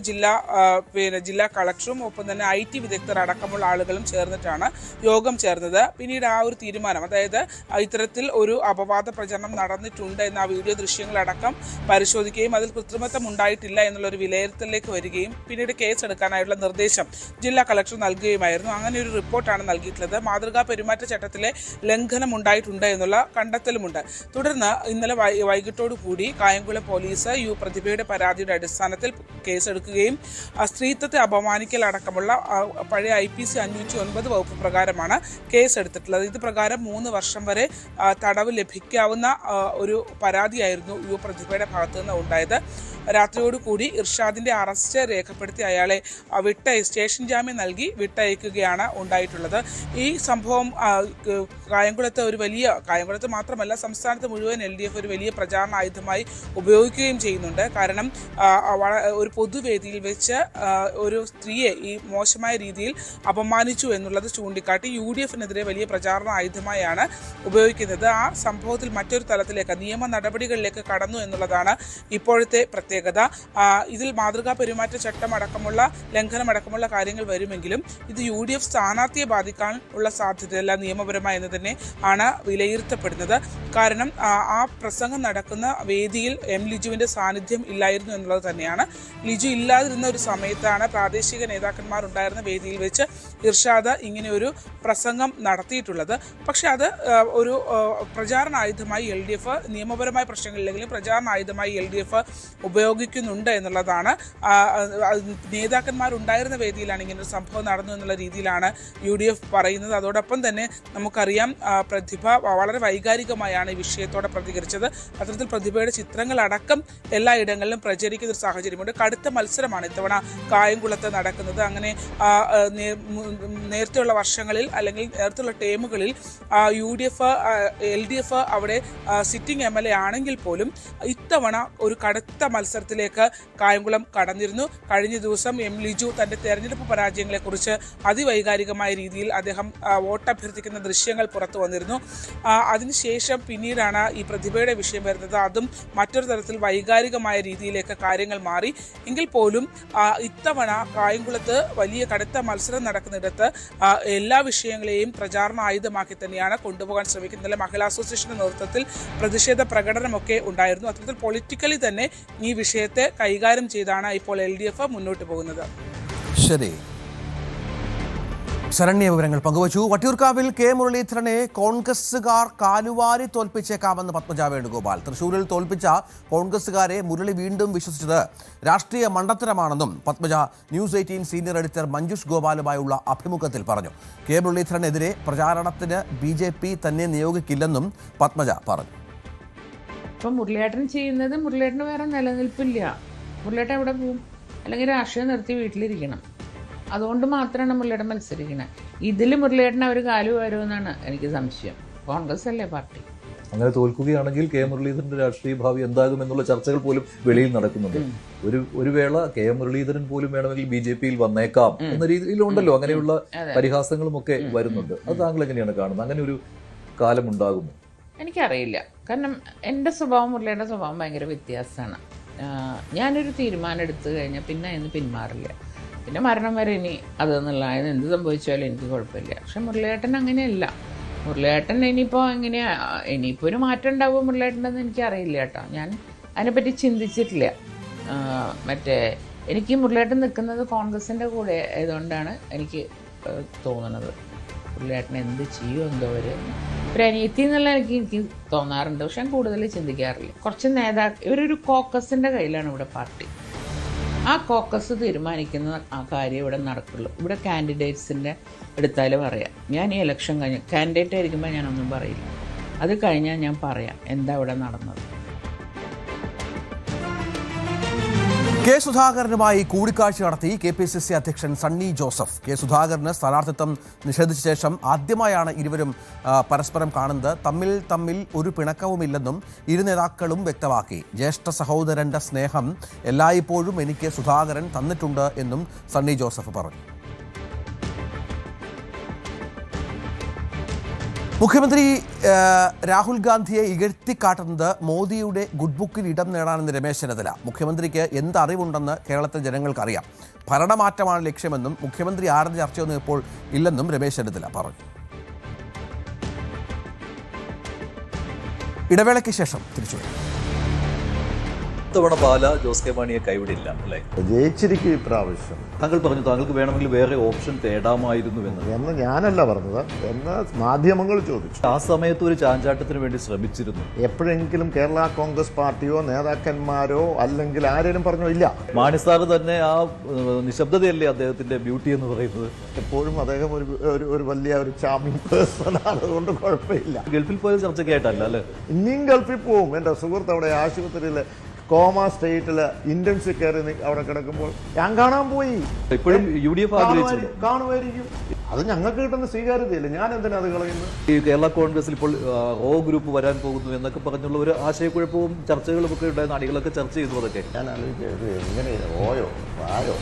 ജില്ലാ കളക്ടറും ഒപ്പം തന്നെ IT വിദഗ്ധർ അടക്കമുള്ള ആളുകളും ചേർന്നിട്ടാണ് യോഗം ചേർന്നത്. പിന്നീട് ആ ഒരു തീരുമാനം, അതായത് ഇത്തരത്തിൽ ഒരു അപവാദ പ്രചരണം നടന്നിട്ടുണ്ട് എന്ന ആ വീഡിയോ ദൃശ്യങ്ങളടക്കം പരിശോധിക്കുകയും അതിൽ കൃത്രിമത്വം ഉണ്ടായിട്ടില്ല എന്നുള്ളൊരു വിലയിരുത്തലിലേക്ക് വരികയും പിന്നീട് കേസ് എടുക്കാനായുള്ള നിർദ്ദേശം ജില്ലാ കളക്ടർ നൽകുകയുമായിരുന്നു. അങ്ങനെ ഒരു റിപ്പോർട്ടാണ് നൽകിയിട്ടുള്ളത്. മാതൃകാ പെരുമാറ്റച്ചട്ടത്തിലെ ലംഘനം ഉണ്ടായിട്ടുണ്ട് എന്നുള്ള കണ്ടെത്തലുമുണ്ട്. തുടർന്ന് ഇന്നലെ വൈകിട്ടോടു കൂടി കായംകുളം പോലീസ് പ്രതിഭയുടെ പരാതിയുടെ അടിസ്ഥാനത്തിൽ കേസെടുക്കുകയും സ്ത്രീത്വത്തെ അപമാനിക്കൽ അടക്കമുള്ള പഴയ IPC 509 വകുപ്പ് പ്രകാരമാണ് കേസെടുത്തിട്ടുള്ളത്. ഇത് പ്രകാരം 3 വർഷം വരെ തടവ് ലഭിക്കാവുന്ന ഒരു പരാതിയായിരുന്നു പ്രതിഭയുടെ ഭാഗത്തു നിന്ന് ഉണ്ടായത്. രാത്രിയോടുകൂടി ഇർഷാദിന്റെ അറസ്റ്റ് രേഖപ്പെടുത്തി അയാളെ സ്റ്റേഷൻ ജാമ്യം നൽകി വിട്ടയക്കുകയാണ് ഉണ്ടായിട്ടുള്ളത്. ഈ സംഭവം കായംകുളത്ത് മാത്രമല്ല സംസ്ഥാനത്ത് മുഴുവൻ LDF ഒരു വലിയ പ്രചാരണ ആയുധമായി ഉപയോഗിക്കുകയും ചെയ്യുന്നുണ്ട്. കാരണം ഒരു പൊതുവേദിയിൽ വെച്ച് ഒരു സ്ത്രീയെ ഈ മോശമായ രീതിയിൽ അപമാനിച്ചു എന്നുള്ളത് ചൂണ്ടിക്കാട്ടി UDFനെതിരെ വലിയ പ്രചാരണ ആയുധമായാണ് ഉപയോഗിക്കുന്നത്. ആ സംഭവത്തിൽ മറ്റൊരു തലത്തിലേക്ക് നിയമ നടപടികളിലേക്ക് കടന്നു എന്നുള്ളതാണ് ഇപ്പോഴത്തെ പ്രത്യേകത. പ്രത്യേകത. ഇതിൽ മാതൃകാ പെരുമാറ്റച്ചട്ടം അടക്കമുള്ള ലംഘനമടക്കമുള്ള കാര്യങ്ങൾ വരുമെങ്കിലും ഇത് UDF സ്ഥാനാർത്ഥിയെ ബാധിക്കാൻ ഉള്ള സാധ്യതയല്ല നിയമപരമായി എന്ന് തന്നെ ആണ് വിലയിരുത്തപ്പെടുന്നത്. കാരണം ആ പ്രസംഗം നടക്കുന്ന വേദിയിൽ ലിജുവിൻ്റെ സാന്നിധ്യം ഇല്ലായിരുന്നു എന്നുള്ളത് തന്നെയാണ്. ലിജു ഇല്ലാതിരുന്ന ഒരു സമയത്താണ് പ്രാദേശിക നേതാക്കന്മാർ ഉണ്ടായിരുന്ന വേദിയിൽ വെച്ച് ഇർഷാദ് ഇങ്ങനെ ഒരു പ്രസംഗം നടത്തിയിട്ടുള്ളത്. പക്ഷെ അത് ഒരു പ്രചാരണ ആയുധമായി LDF നിയമപരമായ പ്രശ്നങ്ങളില്ലെങ്കിലും പ്രചാരണ ആയുധമായി LDF ഉപയോഗിക്കുന്നുണ്ട് എന്നുള്ളതാണ്. നേതാക്കന്മാരുണ്ടായിരുന്ന വേദിയിലാണ് ഇങ്ങനെ ഒരു സംഭവം നടന്നു എന്നുള്ള രീതിയിലാണ് UDF പറയുന്നത്. അതോടൊപ്പം തന്നെ നമുക്കറിയാം പ്രതിഭ വളരെ വൈകാരികമായാണ് ഈ വിഷയത്തോടെ പ്രതികരിച്ചത്. അത്തരത്തിൽ പ്രതിഭയുടെ ചിത്രങ്ങളടക്കം എല്ലായിടങ്ങളിലും പ്രചരിക്കുന്ന ഒരു സാഹചര്യമുണ്ട്. കടുത്ത മത്സരമാണ് ഇത്തവണ കായംകുളത്ത് നടക്കുന്നത്. അങ്ങനെ നേരത്തെയുള്ള വർഷങ്ങളിൽ അല്ലെങ്കിൽ നേരത്തെയുള്ള ടേമുകളിൽ UDF LDF അവിടെ സിറ്റിംഗ് MLA ആണെങ്കിൽ പോലും ഇത്തവണ ഒരു കടുത്ത മത്സരത്തിലേക്ക് കായംകുളം കടന്നിരുന്നു. കഴിഞ്ഞ ദിവസം ലിജു തൻ്റെ തെരഞ്ഞെടുപ്പ് പരാജയങ്ങളെക്കുറിച്ച് അതിവൈകാരികമായ രീതിയിൽ അദ്ദേഹം വോട്ടഭ്യർത്ഥിക്കുന്ന ദൃശ്യങ്ങൾ പുറത്തു വന്നിരുന്നു. അതിനുശേഷം പിന്നീടാണ് ഈ പ്രതിഭയുടെ വിഷയം വരുന്നത്. അതും മറ്റൊരു തരത്തിൽ വൈകാരികമായ രീതിയിലേക്ക് കാര്യങ്ങൾ മാറി. എങ്കിൽ പോലും ഇത്തവണ കായംകുളത്ത് വലിയ കടുത്ത മത്സരം നടക്കുന്നിടത്ത് എല്ലാ വിഷയങ്ങളെയും പ്രചാരണ ആയുധമാക്കി തന്നെയാണ് കൊണ്ടുപോകാൻ ശ്രമിക്കുന്നത്. മഹിളാ അസോസിയേഷന്റെ നേതൃത്വത്തിൽ പ്രതിഷേധ പ്രകടനമൊക്കെ ഉണ്ടായിരുന്നു. അത്തരത്തിൽ പൊളിറ്റിക്കലി തന്നെ ഈ വിഷയത്തെ കൈകാര്യം ചെയ്താണ് ഇപ്പോൾ LDF മുന്നോട്ട് പോകുന്നത്. ശരി, ശരണ്യ വിവരങ്ങൾ പങ്കുവച്ചു. വട്ടിയൂർക്കാവിൽ K മുരളീധരനെ കോൺഗ്രസുകാർ കാലുവാരി തോൽപ്പിച്ചേക്കാമെന്ന് പത്മജ വേണുഗോപാൽ. തൃശൂരിൽ തോൽപ്പിച്ച കോൺഗ്രസുകാരെ മുരളി വീണ്ടും വിശ്വസിച്ചത് രാഷ്ട്രീയ മണ്ടത്തരമാണെന്നും Padmaja news 18 senior editor Manjush ഗോപാലുമായുള്ള അഭിമുഖത്തിൽ പറഞ്ഞു. K മുരളീധരനെതിരെ പ്രചാരണത്തിന് BJP തന്നെ നിയോഗിക്കില്ലെന്നും പത്മജ പറഞ്ഞു. ഇപ്പം മുരളിയേട്ടൻ ചെയ്യുന്നത് മുരളിയേട്ടന് വേറെ നിലനിൽപ്പില്ല. മുരളിയേട്ടൻ എവിടെ പോവും? അല്ലെങ്കിൽ രാഷ്ട്രീയം നിർത്തി വീട്ടിലിരിക്കണം. അതുകൊണ്ട് മാത്രമാണ് മുരളിയേട്ടൻ മത്സരിക്കുന്നത്. ഇതിൽ മുരളിയേട്ടൻ അവർ കാലു വരുമെന്നാണ് എനിക്ക് സംശയം. കോൺഗ്രസ് അല്ലേ പാർട്ടി. അങ്ങനെ തോൽക്കുകയാണെങ്കിൽ K മുരളീധരന്റെ രാഷ്ട്രീയ ഭാവി എന്താകുമെന്നുള്ള ചർച്ചകൾ പോലും വെളിയിൽ നടക്കുന്നുണ്ട്. ഒരു വേള K മുരളീധരൻ പോലും വേണമെങ്കിൽ BJP-യിൽ വന്നേക്കാം എന്ന രീതിയിലുണ്ടല്ലോ. അങ്ങനെയുള്ള പരിഹാസങ്ങളും ഒക്കെ വരുന്നുണ്ട്. അത് താങ്കൾ എങ്ങനെയാണ് കാണുന്നത്? അങ്ങനെ ഒരു കാലം ഉണ്ടാകുമോ? എനിക്കറിയില്ല. കാരണം എൻ്റെ സ്വഭാവം മുരളിയുടെ സ്വഭാവം ഭയങ്കര വ്യത്യാസമാണ്. ഞാനൊരു തീരുമാനം എടുത്തു കഴിഞ്ഞാൽ പിന്നെ അതിന് പിന്മാറില്ല. പിന്നെ മരണം വരെ ഇനി അതെന്നുള്ള എന്ത് സംഭവിച്ചാലും എനിക്ക് കുഴപ്പമില്ല. പക്ഷെ മുരളിയേട്ടൻ അങ്ങനെയല്ല. മുരളിയേട്ടൻ ഇനിയിപ്പോൾ ഒരു മാറ്റം ഉണ്ടാവുമോ മുരളിയേട്ടനെന്ന് എനിക്കറിയില്ല കേട്ടോ. ഞാൻ അതിനെപ്പറ്റി ചിന്തിച്ചിട്ടില്ല. എനിക്ക് മുരളിയേട്ടൻ നിൽക്കുന്നത് കോൺഗ്രസിൻ്റെ കൂടെ ആയതുകൊണ്ടാണ് എനിക്ക് തോന്നുന്നത് മുരളിയേട്ടൻ എന്ത് ചെയ്യുമോ എന്തോ ഒരു അനിയത്തി എന്നുള്ള എനിക്ക് തോന്നാറുണ്ട്. പക്ഷെ ഞാൻ കൂടുതൽ ചിന്തിക്കാറില്ല. കുറച്ച് ഇവരൊരു കോക്കസിൻ്റെ കയ്യിലാണ് ഇവിടെ പാർട്ടി. ആ കോക്കസ് തീരുമാനിക്കുന്ന ആ കാര്യം ഇവിടെ നടക്കുള്ളൂ. ഇവിടെ കാൻഡിഡേറ്റ്സിൻ്റെ എടുത്താലും പറയാം. ഞാൻ ഈ ഇലക്ഷൻ കഴിഞ്ഞ് കാൻഡിഡേറ്റ് ആയിരിക്കുമ്പോൾ ഞാനൊന്നും പറയില്ല. അത് കഴിഞ്ഞാൽ ഞാൻ പറയാം എന്താ ഇവിടെ നടന്നത്. K സുധാകരനുമായി കൂടിക്കാഴ്ച നടത്തി KPCC അധ്യക്ഷൻ സണ്ണി ജോസഫ്. K സുധാകരന് സ്ഥാനാർത്ഥിത്വം നിഷേധിച്ച ശേഷം ആദ്യമായാണ് ഇരുവരും പരസ്പരം കാണുന്നത്. തമ്മിൽ ഒരു പിണക്കവുമില്ലെന്നും ഇരു നേതാക്കളും വ്യക്തമാക്കി. ജ്യേഷ്ഠ സഹോദരന്റെ സ്നേഹം എല്ലായ്പ്പോഴും എനിക്ക് സുധാകരൻ തന്നിട്ടുണ്ട് എന്നും സണ്ണി ജോസഫ് പറഞ്ഞു. മുഖ്യമന്ത്രി രാഹുൽ ഗാന്ധിയെ ഇകഴ്ത്തിക്കാട്ടുന്നത് മോദിയുടെ ഗുഡ് ബുക്കിൽ ഇടം നേടാനെന്ന് രമേശ് ചെന്നിത്തല. മുഖ്യമന്ത്രിക്ക് എന്തറിവുണ്ടെന്ന് കേരളത്തിലെ ജനങ്ങൾക്കറിയാം. ഭരണമാറ്റമാണ് ലക്ഷ്യമെന്നും മുഖ്യമന്ത്രി ആരുടെ ചർച്ചയൊന്നും ഇപ്പോൾ ഇല്ലെന്നും രമേശ് ചെന്നിത്തല പറഞ്ഞു. ഇടവേളയ്ക്ക് ശേഷം തിരിച്ചു. ഇത്തവണ പാല ജോസ് കെ മാണിയെ കൈവിടില്ല അല്ലേ? ജയിച്ചിരിക്കും ഇപ്രാവശ്യം. താങ്കൾ പറഞ്ഞു താങ്കൾക്ക് വേണമെങ്കിൽ വേറെ ഓപ്ഷൻ തേടാമായിരുന്നു എന്ന് ഞാനല്ല പറഞ്ഞത്, എന്ന് മാധ്യമങ്ങൾ ചോദിച്ചു. ആ സമയത്ത് ഒരു ചാഞ്ചാട്ടത്തിന് വേണ്ടി ശ്രമിച്ചിരുന്നു. എപ്പോഴെങ്കിലും കേരള കോൺഗ്രസ് പാർട്ടിയോ നേതാക്കന്മാരോ അല്ലെങ്കിൽ ആരെങ്കിലും പറഞ്ഞോ? ഇല്ല. മാണി സാറ് തന്നെ ആ നിശബ്ദതയല്ലേ അദ്ദേഹത്തിന്റെ ബ്യൂട്ടി എന്ന് പറയുന്നത്. എപ്പോഴും അദ്ദേഹം ഒരു വലിയ ഒരു ചാമിങ് പേഴ്സൺ ആണ്, അതുകൊണ്ട് കുഴപ്പമില്ല. ഗൾഫിൽ പോയ ചർച്ചയ്ക്കായിട്ടല്ല അല്ലേ? ഇനിയും ഗൾഫിൽ പോവും. എൻ്റെ സുഹൃത്ത് അവിടെ ആശുപത്രിയിൽ കോമ സ്റ്റേറ്റിൽ ഇന്റൻസിവ് കയറി അവിടെ കിടക്കുമ്പോൾ ഞാൻ കാണാൻ പോയി. ഇപ്പോഴും UDF കാണുമായിരിക്കും. അത് ഞങ്ങൾക്ക് കിട്ടുന്ന സ്വീകാര്യതയില്ല. ഞാൻ എന്തിനാ അത് കളയുന്നത്? ഈ കേരള കോൺഗ്രസിൽ ഇപ്പോൾ O ഗ്രൂപ്പ് വരാൻ പോകുന്നു എന്നൊക്കെ പറഞ്ഞുള്ള ഒരു ആശയക്കുഴപ്പവും ചർച്ചകളും ഒക്കെ ഉണ്ടായിരുന്ന അണികളൊക്കെ ചർച്ച ചെയ്തു. അതൊക്കെ ഞാൻ ആലോചിച്ചത് എങ്ങനെ ഓയോ ആയോ.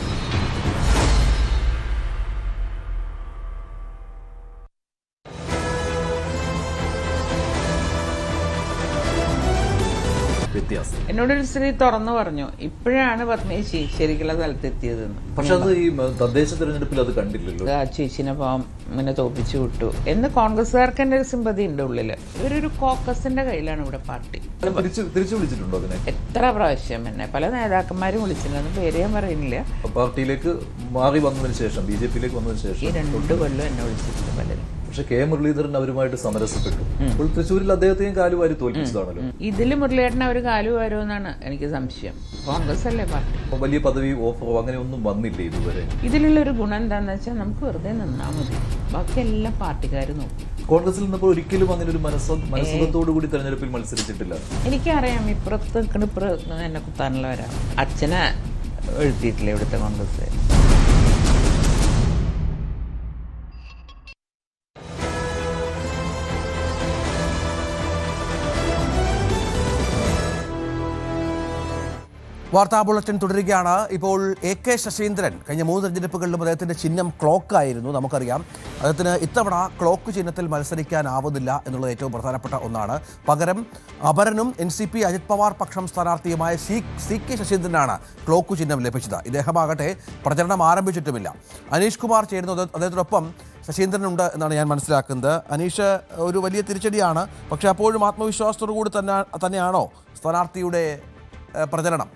വ്യത്യാസം എന്നോടൊരു സ്ത്രീ തുറന്നു പറഞ്ഞു, ഇപ്പോഴാണ് പത്മേശി ശരിക്കുള്ള സ്ഥലത്തെത്തിയതെന്ന്. പക്ഷെ അത് ഈ തദ്ദേശ തെരഞ്ഞെടുപ്പിൽ അത് കണ്ടില്ലല്ലോ. ആ ചേച്ചിനെ പാവം ഇങ്ങനെ തോപ്പിച്ചു വിട്ടു എന്ന് കോൺഗ്രസ്സുകാർക്ക് എൻ്റെ ഒരു സിമ്പതി ഉണ്ട് ഉള്ളില്. ഇവരൊരു കോക്കസിന്റെ കയ്യിലാണ് ഇവിടെ പാർട്ടി. തിരിച്ചു വിളിച്ചിട്ടുണ്ടോ അതിനെ? എത്ര പ്രാവശ്യം എന്നെ പല നേതാക്കന്മാരും വിളിച്ചിട്ടുണ്ടെന്ന് പേര് ഞാൻ പറയുന്നില്ല. പാർട്ടിയിലേക്ക് മാറി വന്നതിന് ശേഷം, BJP-യിലേക്ക് വന്നതിന് ശേഷം ഈ 2 കൊല്ലം എന്നെ വിളിച്ചിട്ടുണ്ട് പലരും. പക്ഷെ കെ മുരളീധരൻ അവരുമായിട്ട് സമരസപ്പെട്ടു. അപ്പോൾ തൃശ്ശൂരിൽ അദ്ദേഹത്തെയും കാലുവാരി തോൽപ്പിച്ചതാണല്ലോ. ഇതില് മുരളിയേട്ടൻ അവർ കാലുവാരുമെന്നാണ് എനിക്ക് സംശയം. കോൺഗ്രസ് അല്ലേ പാർട്ടി. വലിയ പദവി ഓഫറോ അങ്ങനെ ഒന്നും വന്നില്ലേ ഇതുവരെ. ഇതിലുള്ളൊരു ഗുണം എന്താണെന്ന് വെച്ചാൽ നമുക്ക് വെറുതെ നിന്നാൽ മതി, ബാക്കിയെല്ലാം പാർട്ടിക്കാർ നോക്കും. കോൺഗ്രസിൽ നിന്നപ്പോൾ ഒരിക്കലും അങ്ങനെ ഒരു മനസ്സുഖത്തോടു കൂടി തെരഞ്ഞെടുപ്പിൽ മത്സരിച്ചിട്ടില്ല. എനിക്കറിയാം ഇപ്പുറത്ത് നിൽക്കണ ഇപ്പുറത്ത് എന്നെ കുത്താനുള്ളവരാണ്. അച്ഛനെ എഴുതിയിട്ടില്ല ഇവിടുത്തെ കോൺഗ്രസ്. വാർത്താ ബുള്ളറ്റിൻ തുടരുകയാണ്. ഇപ്പോൾ AK ശശീന്ദ്രൻ കഴിഞ്ഞ 3 തെരഞ്ഞെടുപ്പുകളിലും അദ്ദേഹത്തിൻ്റെ ചിഹ്നം ക്ലോക്കായിരുന്നു. നമുക്കറിയാം അദ്ദേഹത്തിന് ഇത്തവണ ക്ലോക്ക് ചിഹ്നത്തിൽ മത്സരിക്കാനാവുന്നില്ല എന്നുള്ളത് ഏറ്റവും പ്രധാനപ്പെട്ട ഒന്നാണ്. പകരം അപരനും NCP അജിത് പവാർ പക്ഷം സ്ഥാനാർത്ഥിയുമായ CK ശശീന്ദ്രനാണ് ക്ലോക്ക് ചിഹ്നം ലഭിച്ചത്. ഇദ്ദേഹമാകട്ടെ പ്രചരണം ആരംഭിച്ചിട്ടുമില്ല. അനീഷ് കുമാർ ചേരുന്നത് അദ്ദേഹത്തിനൊപ്പം ശശീന്ദ്രനുണ്ട് എന്നാണ് ഞാൻ മനസ്സിലാക്കുന്നത്. അനീഷ്, ഒരു വലിയ തിരിച്ചടിയാണ്, പക്ഷേ അപ്പോഴും ആത്മവിശ്വാസത്തോടു കൂടി തന്നെയാണോ സ്ഥാനാർത്ഥിയുടെ പ്രചരണം?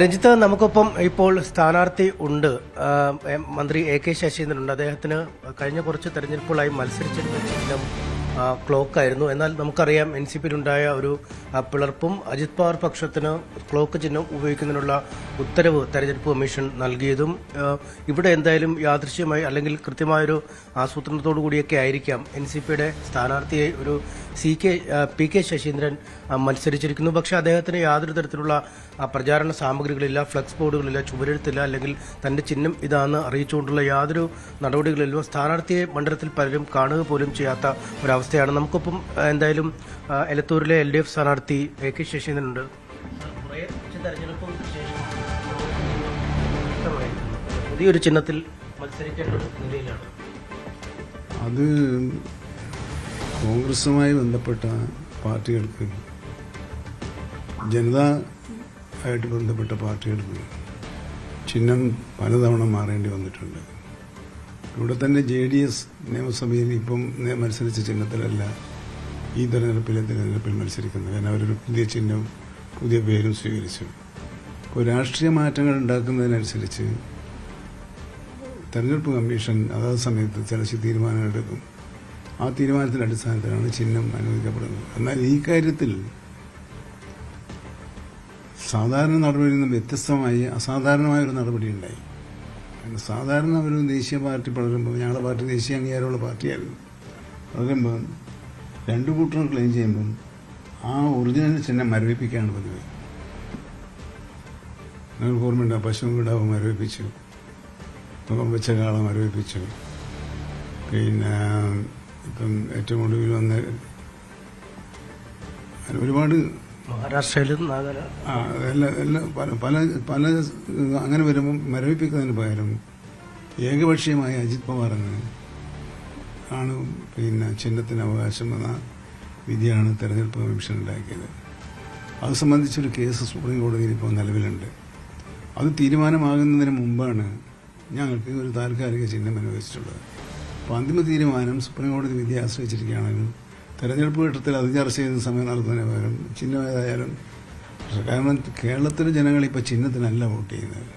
രഞ്ജിത്ത്, നമുക്കൊപ്പം ഇപ്പോൾ സ്ഥാനാർത്ഥി ഉണ്ട്. മന്ത്രി AK ശശീന്ദ്രൻ ഉണ്ട്. അദ്ദേഹത്തിന് കഴിഞ്ഞ കുറച്ച് തെരഞ്ഞെടുപ്പുകളായി മത്സരിച്ചിരുന്ന ചിഹ്നം ക്ലോക്കായിരുന്നു. എന്നാൽ നമുക്കറിയാം NCP-യിലുണ്ടായ ഒരു പിളർപ്പും അജിത് പവാർ പക്ഷത്തിന് ക്ലോക്ക് ചിഹ്നം ഉപയോഗിക്കുന്നതിനുള്ള ഉത്തരവ് തെരഞ്ഞെടുപ്പ് കമ്മീഷൻ നൽകിയതും ഇവിടെ എന്തായാലും യാദൃശ്യമായി അല്ലെങ്കിൽ കൃത്യമായൊരു ആസൂത്രണത്തോടു കൂടിയൊക്കെ ആയിരിക്കാം NCP-യുടെ സ്ഥാനാർത്ഥിയായി ഒരു PK ശശീന്ദ്രൻ മത്സരിച്ചിരിക്കുന്നു. പക്ഷേ അദ്ദേഹത്തിന് യാതൊരു തരത്തിലുള്ള പ്രചാരണ സാമഗ്രികളില്ല, ഫ്ലക്സ് ബോർഡുകളില്ല, ചുവരെഴുത്തില്ല, അല്ലെങ്കിൽ തന്റെ ചിഹ്നം ഇതാണെന്ന് അറിയിച്ചുകൊണ്ടുള്ള യാതൊരു നടപടികളിലും സ്ഥാനാർത്ഥിയെ മണ്ഡലത്തിൽ പലരും കാണുക പോലും ചെയ്യാത്ത ഒരവസ്ഥയാണ്. നമുക്കൊപ്പം എന്തായാലും എലത്തൂരിലെ LDF സ്ഥാനാർത്ഥി AK ശശീന്ദ്രൻ ഉണ്ട്. പുതിയൊരു ചിഹ്നത്തിൽ മത്സരിക്കേണ്ട നിലയിലാണ്. അത് കോൺഗ്രസുമായി ബന്ധപ്പെട്ട പാർട്ടികൾക്ക്, ജനതാ ആയിട്ട് ബന്ധപ്പെട്ട പാർട്ടികൾക്ക് ചിഹ്നം പലതവണ മാറേണ്ടി വന്നിട്ടുണ്ട്. ഇവിടെ തന്നെ JDS നിയമസഭയിൽ ഇപ്പം മത്സരിച്ച ചിഹ്നത്തിലല്ല ഈ തെരഞ്ഞെടുപ്പിൽ മത്സരിക്കുന്നത്. കാരണം അവരൊരു പുതിയ ചിഹ്നവും പുതിയ പേരും സ്വീകരിച്ചു. ഇപ്പോൾ രാഷ്ട്രീയ മാറ്റങ്ങൾ ഉണ്ടാക്കുന്നതിനനുസരിച്ച് തെരഞ്ഞെടുപ്പ് കമ്മീഷൻ അതാത് സമയത്ത് ചില തീരുമാനങ്ങളെടുക്കും. ആ തീരുമാനത്തിന്റെ അടിസ്ഥാനത്തിലാണ് ചിഹ്നം അനുവദിക്കപ്പെടുന്നത്. എന്നാൽ ഈ കാര്യത്തിൽ സാധാരണ നടപടിയിൽ നിന്നും വ്യത്യസ്തമായി അസാധാരണമായ ഒരു നടപടി ഉണ്ടായി. സാധാരണ ഒരു ദേശീയ പാർട്ടി പടരുമ്പോൾ, ഞങ്ങളുടെ പാർട്ടി ദേശീയ അംഗീകാരമുള്ള പാർട്ടിയായിരുന്നു, പടരുമ്പോൾ 2 കൂട്ടരും ക്ലെയിം ചെയ്യുമ്പം ആ ഒറിജിനൽ ചിഹ്നം മരവിപ്പിക്കുകയാണ് പതിവ്. നിങ്ങൾക്ക് ഓർമ്മയുണ്ടോ? പശുവും കിടാവും മരവിപ്പിച്ചു, മുഖം വെച്ച കാള മരവിപ്പിച്ചു, പിന്നെ ഇപ്പം ഏറ്റവും ഒടുവിൽ വന്ന ഒരുപാട് മഹാരാഷ്ട്രയിലും എല്ലാം പല അങ്ങനെ വരുമ്പം മരവിപ്പിക്കുന്നതിന് പകരം ഏകപക്ഷീയമായ അജിത് പവാറിന് ആണ് പിന്നെ ചിഹ്നത്തിന് അവകാശം എന്ന വിധിയാണ് തെരഞ്ഞെടുപ്പ് കമ്മീഷൻ ഉണ്ടാക്കിയത്. അത് സംബന്ധിച്ചൊരു കേസ് സുപ്രീം കോടതിയിൽ ഇപ്പോൾ നിലവിലുണ്ട്. അത് തീരുമാനമാകുന്നതിന് മുമ്പാണ് ഞങ്ങൾക്ക് ഒരു താൽക്കാലിക ചിഹ്നം അനുവദിച്ചിട്ടുള്ളത്. അപ്പോൾ അന്തിമ തീരുമാനം സുപ്രീം കോടതി വിധി ആശ്രയിച്ചിരിക്കുകയാണെങ്കിൽ തെരഞ്ഞെടുപ്പ് ഘട്ടത്തിൽ അത് ചർച്ച ചെയ്ത് സമയം നടത്തുന്നതിന് പകരം ചിഹ്നം ഏതായാലും, കാരണം കേരളത്തിലെ ജനങ്ങൾ ഇപ്പോൾ ചിഹ്നത്തിനല്ല വോട്ട് ചെയ്യുന്നത്.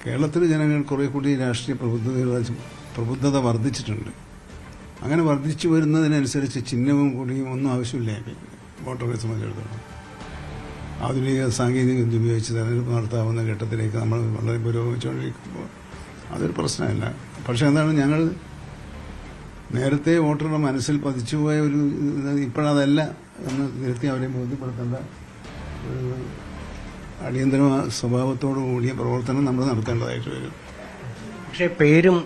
കേരളത്തിലെ ജനങ്ങൾ കുറെ കൂടി രാഷ്ട്രീയ പ്രബുദ്ധത വർദ്ധിച്ചിട്ടുണ്ട്. അങ്ങനെ വർദ്ധിച്ചു വരുന്നതിനനുസരിച്ച് ചിഹ്നവും കൂടിയും ഒന്നും ആവശ്യമില്ല വോട്ടറെ സംബന്ധിച്ചിടത്തോളം. ആധുനിക സാങ്കേതിക വിദ്യ ഉപയോഗിച്ച് തെരഞ്ഞെടുപ്പ് നടത്താവുന്ന ഘട്ടത്തിലേക്ക് നമ്മൾ വളരെ പുരോഗമിച്ചുകൊണ്ടിരിക്കുമ്പോൾ അതൊരു പ്രശ്നമല്ല. പക്ഷേ എന്താണ്, ഞങ്ങൾ നേരത്തെ വോട്ടറുടെ മനസ്സിൽ പതിച്ചുപോയ ഒരു ഇപ്പോഴതല്ല എന്ന് തിരുത്തി അവരെ ബോധ്യപ്പെടുത്തേണ്ട ഒരു അടിയന്തര സ്വഭാവത്തോടു കൂടിയ പ്രവർത്തനം നമ്മൾ നടത്തേണ്ടതായിട്ട് വരും. പക്ഷേ പേരും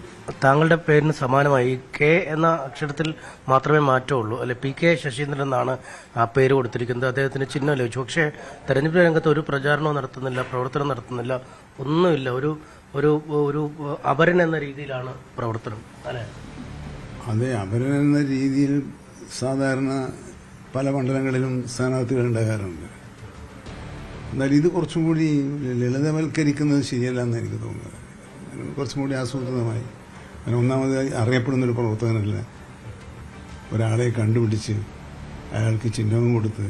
താങ്കളുടെ പേരിന് സമാനമായി K എന്ന അക്ഷരത്തിൽ മാത്രമേ മാറ്റമുള്ളൂ, അല്ലെ? PK ശശീന്ദ്രൻ എന്നാണ് ആ പേര് കൊടുത്തിരിക്കുന്നത്. അദ്ദേഹത്തിന് ചിഹ്നം ലഭിച്ചു. പക്ഷേ തെരഞ്ഞെടുപ്പ് രംഗത്ത് ഒരു പ്രചാരണവും നടത്തുന്നില്ല, പ്രവർത്തനം നടത്തുന്നില്ല, ഒന്നുമില്ല. ഒരു ഒരു അപരൻ എന്ന രീതിയിലാണ് പ്രവർത്തനം അല്ലേ? അതെ, അപരൻ എന്ന രീതിയിൽ സാധാരണ പല മണ്ഡലങ്ങളിലും സ്ഥാനാർത്ഥികൾ ഉണ്ടാകാറുണ്ട്. എന്നാൽ ഇത് കുറച്ചും കൂടി ലളിതവൽക്കരിക്കുന്നത് ശരിയല്ല എന്ന് എനിക്ക് തോന്നുന്നത്. കുറച്ചും കൂടി ആസൂത്രിതമായി, ഒന്നാമതായി അറിയപ്പെടുന്നൊരു പ്രവർത്തകനല്ല, ഒരാളെ കണ്ടുപിടിച്ച് അയാൾക്ക് ചിഹ്നവും കൊടുത്ത്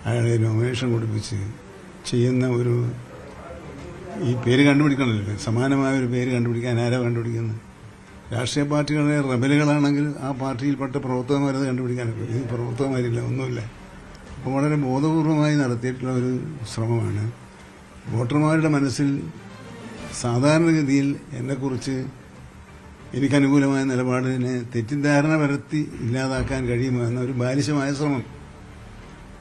അയാളെ നോമിനേഷൻ കൊടുപ്പിച്ച് ചെയ്യുന്ന ഒരു ഈ പേര് കണ്ടുപിടിക്കണമല്ലോ. സമാനമായ ഒരു പേര് കണ്ടുപിടിക്കാൻ ആരാ കണ്ടുപിടിക്കുന്നത്? രാഷ്ട്രീയ പാർട്ടികളുടെ റബലുകളാണെങ്കിൽ ആ പാർട്ടിയിൽപ്പെട്ട പ്രവർത്തകന്മാരത് കണ്ടുപിടിക്കാനൊക്കെ. ഇത് പ്രവർത്തകന്മാരില്ല, ഒന്നുമില്ല. അപ്പോൾ വളരെ ബോധപൂർവമായി നടത്തിയിട്ടുള്ള ഒരു ശ്രമമാണ്. വോട്ടർമാരുടെ മനസ്സിൽ സാധാരണഗതിയിൽ എന്നെക്കുറിച്ച് എനിക്കനുകൂലമായ നിലപാടിനെ തെറ്റിദ്ധാരണ വരുത്തി ഇല്ലാതാക്കാൻ കഴിയുമോ എന്ന ഒരു ബാലിശമായ ശ്രമം.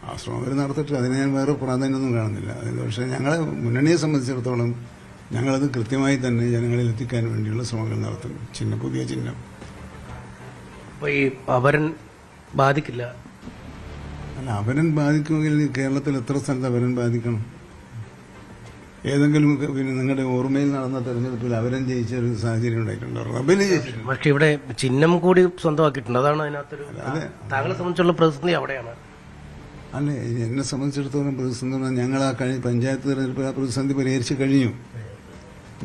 ആ ശ്രമം അവർ നടത്തിട്ട് അതിന് ഞാൻ വേറെ പ്രാധാന്യമൊന്നും കാണുന്നില്ല. പക്ഷേ ഞങ്ങളെ മുന്നണിയെ സംബന്ധിച്ചിടത്തോളം ഞങ്ങളത് കൃത്യമായി തന്നെ ജനങ്ങളിൽ എത്തിക്കാൻ വേണ്ടിയുള്ള ശ്രമങ്ങൾ നടത്തും. പുതിയ ചിഹ്നം. അപ്പോൾ ഈ അപരൻ ബാധിക്കില്ല? അല്ല, അപരൻ ബാധിക്കുമെങ്കിൽ കേരളത്തിൽ എത്ര സ്ഥലത്ത് അപരൻ ബാധിക്കണം? ഏതെങ്കിലും പിന്നെ നിങ്ങളുടെ ഓർമ്മയിൽ നടന്ന തെരഞ്ഞെടുപ്പിൽ അവരൻ ജയിച്ച ഒരു സാഹചര്യം ഉണ്ടായിട്ടുണ്ടോ? റബല് ജയിച്ചിട്ടുണ്ട്. പക്ഷെ ഇവിടെ ചിഹ്നം കൂടി സ്വന്തമാക്കിയിട്ടുണ്ട്. അതാണ് അതിനകത്തൊരു താങ്കളെ സംബന്ധിച്ചുള്ള പ്രതിസന്ധി അവിടെയാണ്. അല്ലേ, എന്നെ സംബന്ധിച്ചിടത്തോളം പ്രതിസന്ധി ഞങ്ങൾ ആ പഞ്ചായത്ത് തെരഞ്ഞെടുപ്പ് ആ പ്രതിസന്ധി പരിഹരിച്ച് കഴിഞ്ഞു.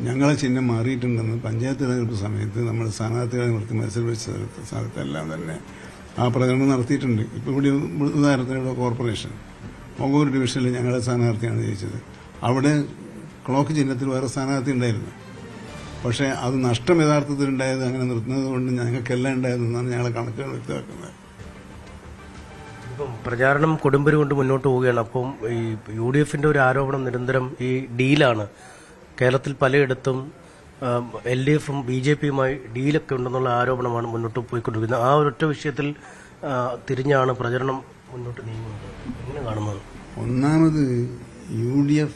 ഞങ്ങളെ ചിഹ്നം മാറിയിട്ടുണ്ടെന്ന് പഞ്ചായത്ത് തെരഞ്ഞെടുപ്പ് സമയത്ത് നമ്മൾ സ്ഥാനാർത്ഥികളെ നിർത്തി മത്സരിച്ച സ്ഥലത്തെല്ലാം തന്നെ ആ പ്രകടനം നടത്തിയിട്ടുണ്ട്. ഇപ്പോൾ ഇവിടെ ഉദാഹരണത്തിന് കോർപ്പറേഷൻ മൊഗൂർ ഡിവിഷനിൽ ഞങ്ങളെ സ്ഥാനാർത്ഥിയാണ് ജയിച്ചത്. അവിടെ ക്ലോക്ക് ചിഹ്നത്തിൽ വേറെ സ്ഥാനാർത്ഥി ഉണ്ടായിരുന്നു. പക്ഷേ അത് നഷ്ടം യഥാർത്ഥത്തിൽ ഉണ്ടായത് അങ്ങനെ നിർത്തുന്നത് കൊണ്ട് ഞങ്ങൾക്കെല്ലാം ഉണ്ടായതെന്നാണ് ഞങ്ങളെ കണക്കുകൾ വ്യക്തമാക്കുന്നത്. ഇപ്പം പ്രചാരണം കൊടുമ്പരി കൊണ്ട് മുന്നോട്ട് പോവുകയാണ്. അപ്പം ഈ UDFന്റെ ഒരു ആരോപണം നിരന്തരം ഈ ഡീലാണ്. കേരളത്തിൽ പലയിടത്തും LDFും BJPയുമായി ഡീലൊക്കെ ഉണ്ടെന്നുള്ള ആരോപണമാണ് മുന്നോട്ട് പോയിക്കൊണ്ടിരിക്കുന്നത്. ആ ഒരൊറ്റ വിഷയത്തിൽ തിരിഞ്ഞാണ് പ്രചരണം മുന്നോട്ട് നീങ്ങുന്നത്. എങ്ങനെ കാണുന്നത്? ഒന്നാമത് UDF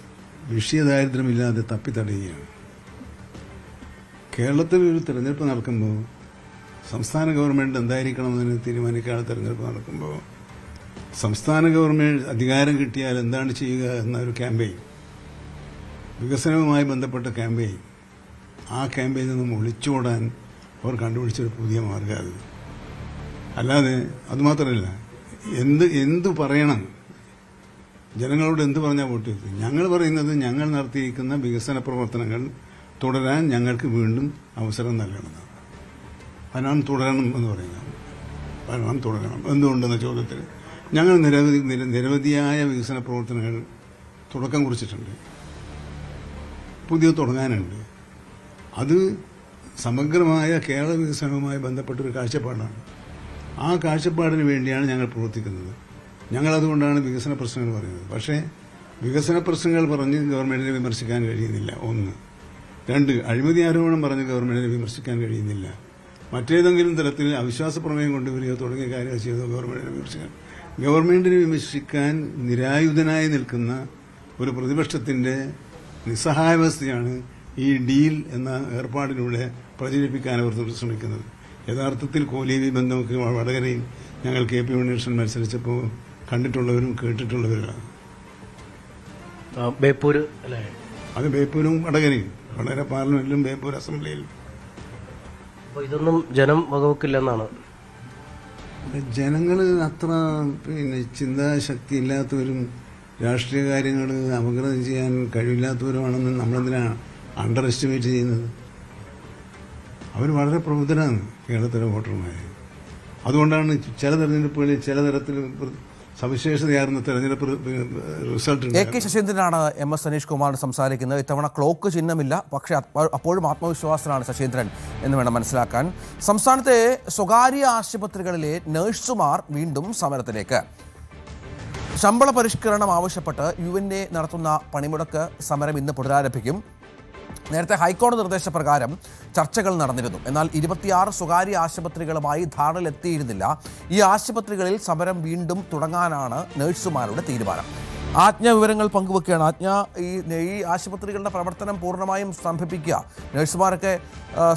വിഷയദാരിദ്ര്യമില്ലാതെ തപ്പിത്തടയുകയാണ്. കേരളത്തിൽ ഒരു തെരഞ്ഞെടുപ്പ് നടക്കുമ്പോൾ സംസ്ഥാന ഗവൺമെൻറ് എന്തായിരിക്കണമെന്ന് തീരുമാനിക്കാതെ തെരഞ്ഞെടുപ്പ് നടക്കുമ്പോൾ സംസ്ഥാന ഗവൺമെൻറ് അധികാരം കിട്ടിയാൽ എന്താണ് ചെയ്യുക എന്നൊരു ക്യാമ്പയിൻ, വികസനവുമായി ബന്ധപ്പെട്ട ക്യാമ്പയിൻ, ആ ക്യാമ്പയിനിൽ നിന്നും ഒളിച്ചോടാൻ അവർ കണ്ടുപിടിച്ചൊരു പുതിയ മാർഗ്ഗം അത്. അല്ലാതെ അതുമാത്രമല്ല, എന്ത് പറയണം, ജനങ്ങളോട് എന്ത് പറഞ്ഞാൽ വോട്ട് ചെയ്തു? ഞങ്ങൾ പറയുന്നത് ഞങ്ങൾ നടത്തിയിരിക്കുന്ന വികസന പ്രവർത്തനങ്ങൾ തുടരാൻ ഞങ്ങൾക്ക് വീണ്ടും അവസരം നൽകണമെന്നാണ്. അതിനാണ് തുടരണം എന്ന് പറയുന്നത്. ഭരണം തുടരണം. എന്തുകൊണ്ടെന്ന ചോദ്യത്തിൽ ഞങ്ങൾ നിരവധിയായ വികസന പ്രവർത്തനങ്ങൾ തുടക്കം കുറിച്ചിട്ടുണ്ട്, പുതിയ തുടങ്ങാനുണ്ട്. അത് സമഗ്രമായ കേരള വികസനവുമായി ബന്ധപ്പെട്ടൊരു കാഴ്ചപ്പാടാണ്. ആ കാഴ്ചപ്പാടിന് വേണ്ടിയാണ് ഞങ്ങൾ പ്രവർത്തിക്കുന്നത്. ഞങ്ങളതുകൊണ്ടാണ് വികസന പ്രശ്നങ്ങൾ പറയുന്നത്. പക്ഷേ വികസന പ്രശ്നങ്ങൾ പറഞ്ഞ് ഗവൺമെൻറ്റിനെ വിമർശിക്കാൻ കഴിയുന്നില്ല, ഒന്ന്. രണ്ട്, അഴിമതി ആരോപണം പറഞ്ഞ് ഗവൺമെൻറ്റിനെ വിമർശിക്കാൻ കഴിയുന്നില്ല. മറ്റേതെങ്കിലും തരത്തിൽ അവിശ്വാസ പ്രമേയം കൊണ്ടുവരികയോ തുടങ്ങിയ കാര്യങ്ങൾ ചെയ്തോ ഗവൺമെൻറ്റിനെ വിമർശിക്കാൻ നിരായുധനായി നിൽക്കുന്ന ഒരു പ്രതിപക്ഷത്തിൻ്റെ നിസ്സഹായാവസ്ഥയാണ് ഈ ഡീൽ എന്ന ഏർപ്പാടിലൂടെ പ്രചരിപ്പിക്കാൻ അവർ ശ്രമിക്കുന്നത്. യഥാർത്ഥത്തിൽ കോലീബി ബന്ധമൊക്കെ വടകരയിൽ ഞങ്ങൾ KP യൂണിവേഴ്സിൽ മത്സരിച്ചപ്പോൾ കണ്ടിട്ടുള്ളവരും കേട്ടിട്ടുള്ളവരാണ്. ബേപ്പൂര് അല്ലേ? അത് ബേപ്പൂരും വടകരയും, വടകര പാർലമെന്റിലും ബേപ്പൂർ അസംബ്ലിയിലും. അപ്പോൾ ഇതൊന്നും ജനം വകവെക്കില്ലെന്നാണ്. ജനങ്ങൾ അത്ര ചിന്താശക്തി ഇല്ലാത്തവരും രാഷ്ട്രീയ കാര്യങ്ങൾ അപഗ്രഥം ചെയ്യാൻ കഴിവില്ലാത്തവരുമാണെന്ന് നമ്മളെന്തിനാണ് അണ്ടർ എസ്റ്റിമേറ്റ് ചെയ്യുന്നത്? അവർ വളരെ പ്രബുദ്ധരാണ് കേരളത്തിലെ വോട്ടർമാർ. അതുകൊണ്ടാണ് ചില തെരഞ്ഞെടുപ്പുകളിൽ ചില തരത്തിൽ സവിശേഷതയാർന്ന തെരഞ്ഞെടുപ്പ് റിസൾട്ട്. AK ശശീന്ദ്രനാണ് MS സനീഷ് കുമാർ സംസാരിക്കുന്നത്. ഇത്തവണ ക്ലോക്ക് ചിഹ്നമില്ല, പക്ഷേ അപ്പോഴും ആത്മവിശ്വാസത്തിലാണ് ശശീന്ദ്രൻ എന്ന് വേണം മനസ്സിലാക്കാൻ. സംസ്ഥാനത്തെ സ്വകാര്യ ആശുപത്രികളിലെ നഴ്സുമാർ വീണ്ടും സമരത്തിലേക്ക്. ശമ്പള പരിഷ്കരണം ആവശ്യപ്പെട്ട് UNA നടത്തുന്ന പണിമുടക്ക് സമരം ഇന്ന് പുനരാരംഭിക്കും. നേരത്തെ ഹൈക്കോടതി നിർദ്ദേശപ്രകാരം ചർച്ചകൾ നടന്നിരുന്നു. എന്നാൽ 26 സ്വകാര്യ ആശുപത്രികളുമായി ധാരണയിലെത്തിയിരുന്നില്ല. ഈ ആശുപത്രികളിൽ സമരം വീണ്ടും തുടങ്ങാനാണ് നഴ്സുമാരുടെ തീരുമാനം. ആജ്ഞ വിവരങ്ങൾ പങ്കുവെക്കുകയാണ്. ആജ്ഞ, ഈ ആശുപത്രികളുടെ പ്രവർത്തനം പൂർണ്ണമായും സ്തംഭിപ്പിക്കുക, നഴ്സുമാരൊക്കെ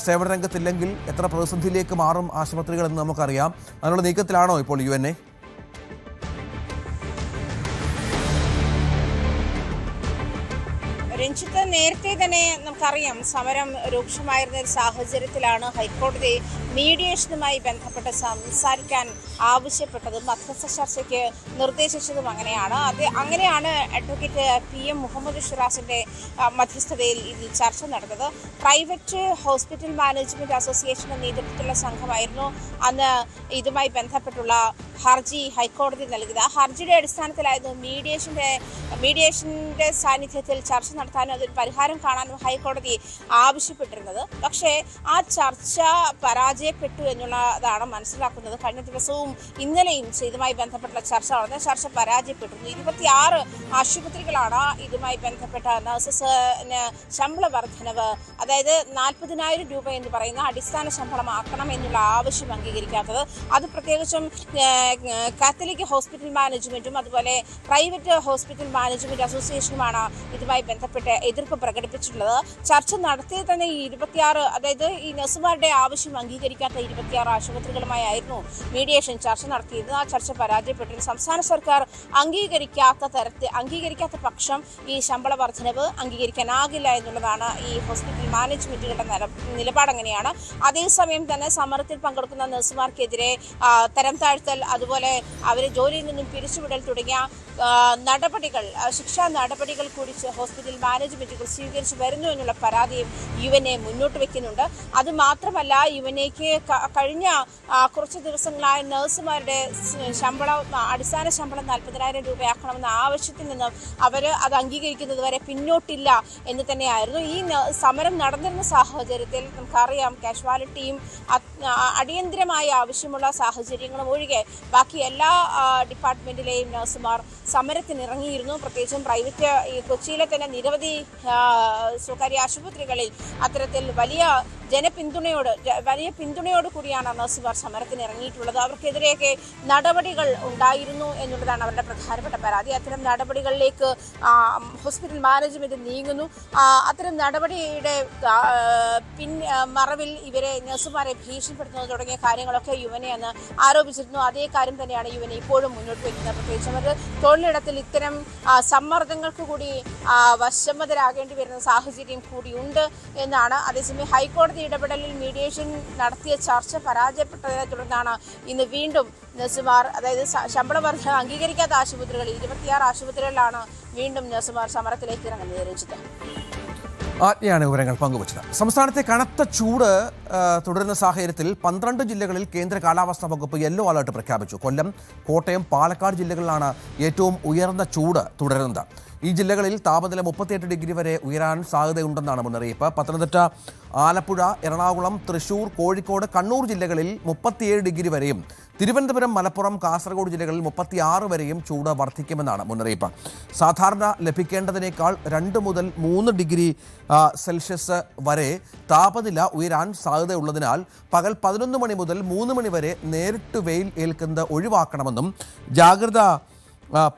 സേവന രംഗത്തില്ലെങ്കിൽ എത്ര പ്രതിസന്ധിയിലേക്ക് മാറും ആശുപത്രികളെന്ന് നമുക്കറിയാം. അതിനുള്ള നീക്കത്തിലാണോ ഇപ്പോൾ UNA? രഞ്ജിത്ത്, നേരത്തെ തന്നെ നമുക്കറിയാം സമരം രൂക്ഷമായിരുന്ന ഒരു സാഹചര്യത്തിലാണ് ഹൈക്കോടതി മീഡിയേഷനുമായി ബന്ധപ്പെട്ട് സംസാരിക്കാൻ ആവശ്യപ്പെട്ടതും മധ്യസ്ഥ ചർച്ചയ്ക്ക് നിർദ്ദേശിച്ചതും അങ്ങനെയാണ് അഡ്വക്കേറ്റ് PM മുഹമ്മദ് ഷിറാസിന്റെ മധ്യസ്ഥതയിൽ ഇതിൽ ചർച്ച നടന്നത്. പ്രൈവറ്റ് ഹോസ്പിറ്റൽ മാനേജ്മെന്റ് അസോസിയേഷന്റെ നേതൃത്വത്തിലുള്ള സംഘമായിരുന്നു അന്ന് ഇതുമായി ബന്ധപ്പെട്ടുള്ള ഹർജി ഹൈക്കോടതി നൽകിയത്. ആ ഹർജിയുടെ അടിസ്ഥാനത്തിലായിരുന്നു മീഡിയേഷന്റെ സാന്നിധ്യത്തിൽ ചർച്ച നടത്താനും അതിൽ പരിഹാരം കാണാനും ഹൈക്കോടതി ആവശ്യപ്പെട്ടിരുന്നത്. പക്ഷേ ആ ചർച്ച പരാജയപ്പെട്ടു എന്നുള്ളതാണ് മനസ്സിലാക്കുന്നത്. കഴിഞ്ഞ ദിവസവും ഇന്നലെയും ഇതുമായി ബന്ധപ്പെട്ടുള്ള ചർച്ച നടന്ന ചർച്ച പരാജയപ്പെട്ടിരുന്നു. 26 ആശുപത്രികളാണ് ഇതുമായി ബന്ധപ്പെട്ട നഴ്സസിന് ശമ്പള വർധനവ്, അതായത് 40,000 രൂപ എന്ന് പറയുന്ന അടിസ്ഥാന ശമ്പളമാക്കണം എന്നുള്ള ആവശ്യം അംഗീകരിക്കാത്തത്. അത് പ്രത്യേകിച്ചും കാത്തലിക് ഹോസ്പിറ്റൽ മാനേജ്മെന്റും അതുപോലെ പ്രൈവറ്റ് ഹോസ്പിറ്റൽ മാനേജ്മെന്റ് അസോസിയേഷനുമാണ് ഇതുമായി ബന്ധപ്പെട്ട് എതിർപ്പ് പ്രകടിപ്പിച്ചിട്ടുള്ളത്. ചർച്ച നടത്തിയത് തന്നെ ഈ 26, അതായത് ഈ നഴ്സുമാരുടെ ആവശ്യം അംഗീകരിക്കാത്ത 26 ആശുപത്രികളുമായിരുന്നു മീഡിയേഷൻ ചർച്ച നടത്തിയത്. ആ ചർച്ച പരാജയപ്പെട്ടിരുന്നു. സംസ്ഥാന സർക്കാർ അംഗീകരിക്കാത്ത പക്ഷം ഈ ശമ്പള വർധനവ് അംഗീകരിക്കാനാകില്ല എന്നുള്ളതാണ് ഈ ഹോസ്പിറ്റൽ മാനേജ്മെന്റുകളുടെ നിലപാടങ്ങനെയാണ്. അതേസമയം തന്നെ സമരത്തിൽ പങ്കെടുക്കുന്ന നഴ്സുമാർക്കെതിരെ തരം താഴ്ത്തൽ, അതുപോലെ അവരെ ജോലിയിൽ നിന്നും പിരിച്ചുവിടൽ തുടങ്ങിയ നടപടികൾ, ശിക്ഷാ നടപടികൾ കൂടി ഹോസ്പിറ്റൽ മാനേജ്മെന്റുകൾ സ്വീകരിച്ചു വരുന്നു എന്നുള്ള പരാതിയും UNA മുന്നോട്ട് വയ്ക്കുന്നുണ്ട്. അതുമാത്രമല്ല, UNAക്ക് കഴിഞ്ഞ കുറച്ച് ദിവസങ്ങളായി നഴ്സുമാരുടെ അടിസ്ഥാന ശമ്പളം 40,000 രൂപയാക്കണമെന്ന ആവശ്യത്തിൽ നിന്ന് അവർ അത് അംഗീകരിക്കുന്നത് വരെ പിന്നോട്ടില്ല എന്ന് തന്നെയായിരുന്നു. ഈ സമരം നടന്നിരുന്ന സാഹചര്യത്തിൽ നമുക്കറിയാം കാഷ്വാലിറ്റിയും അടിയന്തരമായ ആവശ്യമുള്ള സാഹചര്യങ്ങളും ഒഴികെ ബാക്കി എല്ലാ ഡിപ്പാർട്ട്മെന്റിലെയും നഴ്സുമാർ സമരത്തിനിറങ്ങിയിരുന്നു. പ്രത്യേകിച്ചും പ്രൈവറ്റ് കൊച്ചിയിലെ തന്നെ നിരവധി സ്വകാര്യ ആശുപത്രികളിൽ അത്തരത്തിൽ വലിയ പിന്തുണയോട് കൂടിയാണ് നഴ്സുമാർ സമരത്തിനിറങ്ങിയിട്ടുള്ളത്. അവർക്കെതിരെയൊക്കെ നടപടികൾ ഉണ്ടായിരുന്നു എന്നുള്ളതാണ് അവരുടെ പ്രധാനപ്പെട്ട പരാതി. അത്തരം നടപടികളിലേക്ക് ഹോസ്പിറ്റൽ മാനേജ്മെന്റ് നീങ്ങുന്നു. അത്തരം നടപടിയുടെ മറവിൽ ഇവരെ നഴ്സുമാരെ ഭീഷണിപ്പെടുത്തുന്നത് തുടങ്ങിയ കാര്യങ്ങളൊക്കെ UNA അന്ന് ആരോപിച്ചിരുന്നു. അതേ കാര്യം തന്നെയാണ് UNA ഇപ്പോഴും മുന്നോട്ട് വയ്ക്കുന്നത്. പ്രത്യേകിച്ചും അത് തൊഴിലിടത്തിൽ ഇത്തരം സമ്മർദ്ദങ്ങൾക്ക് കൂടി വശംവദരാകേണ്ടി വരുന്ന സാഹചര്യം കൂടിയുണ്ട് എന്നാണ്. അതേസമയം ഹൈക്കോടതി ഇടപെടലിൽ മീഡിയേഷൻ നടത്തിയ ചർച്ച പരാജയപ്പെട്ടതിനെ തുടർന്നാണ് ഇന്ന് വീണ്ടും നഴ്സുമാർ, അതായത് ശമ്പള വർധന അംഗീകരിക്കാത്ത ആശുപത്രികളിൽ 26 ആശുപത്രികളിലാണ് വീണ്ടും നഴ്സുമാർ സമരത്തിലേക്ക് ഇറങ്ങുന്നത്. രഞ്ജിത്ത്, ആജ്ഞയാണ് വിവരങ്ങൾ പങ്കുവച്ചത്. സംസ്ഥാനത്തെ കനത്ത ചൂട് തുടരുന്ന സാഹചര്യത്തിൽ 12 ജില്ലകളിൽ കേന്ദ്ര കാലാവസ്ഥാ വകുപ്പ് യെല്ലോ അലർട്ട് പ്രഖ്യാപിച്ചു. കൊല്ലം, കോട്ടയം, പാലക്കാട് ജില്ലകളിലാണ് ഏറ്റവും ഉയർന്ന ചൂട് തുടരുന്നത്. ഈ ജില്ലകളിൽ താപനില 38 ഡിഗ്രി വരെ ഉയരാൻ സാധ്യതയുണ്ടെന്നാണ് മുന്നറിയിപ്പ്. പത്തനംതിട്ട, ആലപ്പുഴ, എറണാകുളം, തൃശൂർ, കോഴിക്കോട്, കണ്ണൂർ ജില്ലകളിൽ 37 ഡിഗ്രി വരെയും, തിരുവനന്തപുരം, മലപ്പുറം, കാസർഗോഡ് ജില്ലകളിൽ 36 വരെയും ചൂട് വർദ്ധിക്കുമെന്നാണ് മുന്നറിയിപ്പ്. സാധാരണ ലഭിക്കേണ്ടതിനേക്കാൾ 2 മുതൽ 3 ഡിഗ്രി സെൽഷ്യസ് വരെ താപനില ഉയരാൻ സാധ്യതയുള്ളതിനാൽ പകൽ 11 മണി മുതൽ 3 മണി വരെ നേരിട്ട് വെയിൽ ഏൽക്കുന്നത് ഒഴിവാക്കണമെന്നും ജാഗ്രത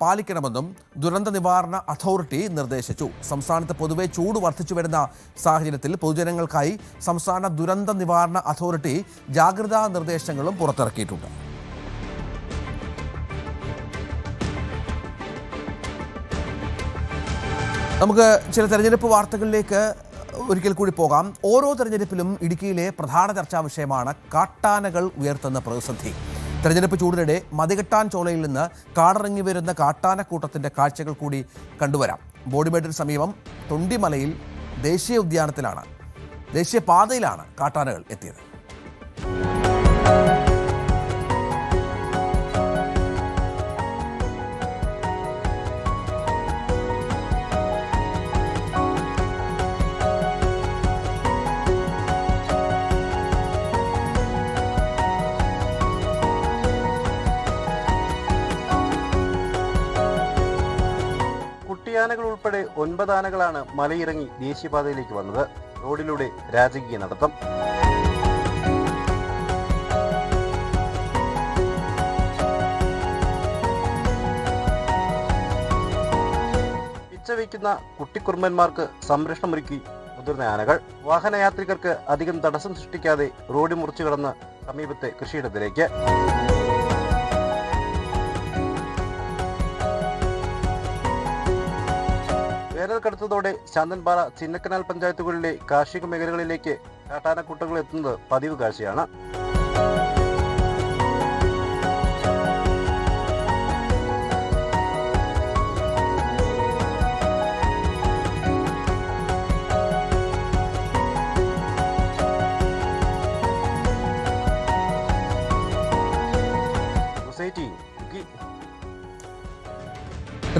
പാലിക്കണമെന്നും ദുരന്ത നിവാരണ അതോറിറ്റി നിർദ്ദേശിച്ചു. സംസ്ഥാനത്ത് പൊതുവെ ചൂട് വർദ്ധിച്ചു വരുന്ന സാഹചര്യത്തിൽ പൊതുജനങ്ങൾക്കായി സംസ്ഥാന ദുരന്ത നിവാരണ അതോറിറ്റി ജാഗ്രതാ നിർദ്ദേശങ്ങളും പുറത്തിറക്കിയിട്ടുണ്ട്. നമുക്ക് ചില തെരഞ്ഞെടുപ്പ് വാർത്തകളിലേക്ക് ഒരിക്കൽ കൂടി പോകാം. ഓരോ തെരഞ്ഞെടുപ്പിലും ഇടുക്കിയിലെ പ്രധാന ചർച്ചാ വിഷയമാണ് കാട്ടാനകൾ ഉയർത്തുന്ന പ്രതിസന്ധി. തെരഞ്ഞെടുപ്പ് ചൂടിനിടെ മതികെട്ടാൻ ചോലയിൽ നിന്ന് കാടിറങ്ങി വരുന്ന കാട്ടാനക്കൂട്ടത്തിൻ്റെ കാഴ്ചകൾ കൂടി കണ്ടുവരാം. ബോഡിമേടിന് സമീപം തൊണ്ടിമലയിൽ ദേശീയപാതയിലാണ് കാട്ടാനകൾ എത്തിയത്. കുട്ടിയാനകൾ ഉൾപ്പെടെ 9 ആനകളാണ് മലയിറങ്ങി ദേശീയപാതയിലേക്ക് വന്നത്. റോഡിലൂടെ രാജകീയ നടത്തം. പിച്ചവയ്ക്കുന്ന കുട്ടിക്കുറുമ്പന്മാർക്ക് സംരക്ഷണമൊരുക്കി മുതിർന്ന ആനകൾ. വാഹനയാത്രികർക്ക് അധികം തടസ്സം സൃഷ്ടിക്കാതെ റോഡ് മുറിച്ചു കടന്ന് സമീപത്തെ കൃഷിയിടത്തിലേക്ക്. വേനൽ കടുത്തതോടെ ശാന്തൻപാറ, ചിന്നക്കനാൽ പഞ്ചായത്തുകളിലെ കാർഷിക മേഖലകളിലേക്ക് കാട്ടാനക്കൂട്ടങ്ങൾ എത്തുന്നത് പതിവ് കാഴ്ചയാണ്.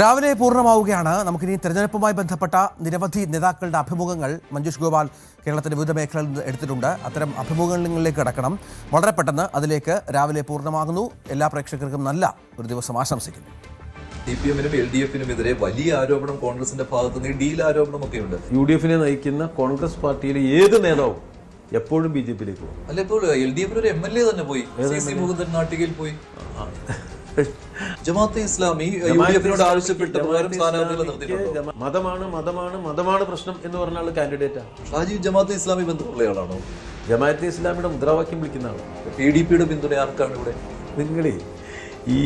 രാവിലെ പൂർണ്ണമാവുകയാണ്. നമുക്കിനി തെരഞ്ഞെടുപ്പുമായി ബന്ധപ്പെട്ട നിരവധി നേതാക്കളുടെ അഭിമുഖങ്ങൾ മഞ്ജുഷ് ഗോപാൽ കേരളത്തിന്റെ വിവിധ മേഖലകളിൽ നിന്ന് എടുത്തിട്ടുണ്ട്. അത്തരം അഭിമുഖങ്ങളിലേക്ക് കടക്കണം. വളരെ പെട്ടെന്ന് അതിലേക്ക് രാവിലെ പൂർണ്ണമാകുന്നു. എല്ലാ പ്രേക്ഷകർക്കും നല്ല ഒരു ദിവസം ആശംസിക്കുന്നു. CPM-നും LDF-നും വലിയ ആരോപണം കോൺഗ്രസിന്റെ ഭാഗത്ത് നിന്ന് ഡീൽ ആരോപണമൊക്കെ ഉണ്ട്. UDF-നെ നയിക്കുന്ന കോൺഗ്രസ് പാർട്ടിയിലെ ഏത് നേതാവും എപ്പോഴും BJP-യിലേക്ക് പോകും. അല്ല, ഇപ്പോൾ LDF-ന് ഒരു MLA തന്നെ പോയി, CC മുകുന്ദൻ നാട്ടികയിൽ പോയി. ജമാഅത്തെ ഇസ്ലാമി UDF-നോട് ആവശ്യപ്പെട്ട പ്രകാരം സ്ഥാനാർത്ഥികളെ നിർത്തിയിട്ടുണ്ടോ? മതമാണ് പ്രശ്നം എന്ന് പറഞ്ഞ ആള് കാൻഡിഡേറ്റാ. ഷാജി ജമാഅത്തെ ഇസ്ലാമി ബന്ധമുള്ളയാളാണോ? ജമാഅത്തെ ഇസ്ലാമിയുടെ മുദ്രാവാക്യം വിളിക്കുന്ന ആളാണ്. PDP-യുടെ പിന്തുണ ആർക്കാണ് ഇവിടെ? നിങ്ങളെ ഈ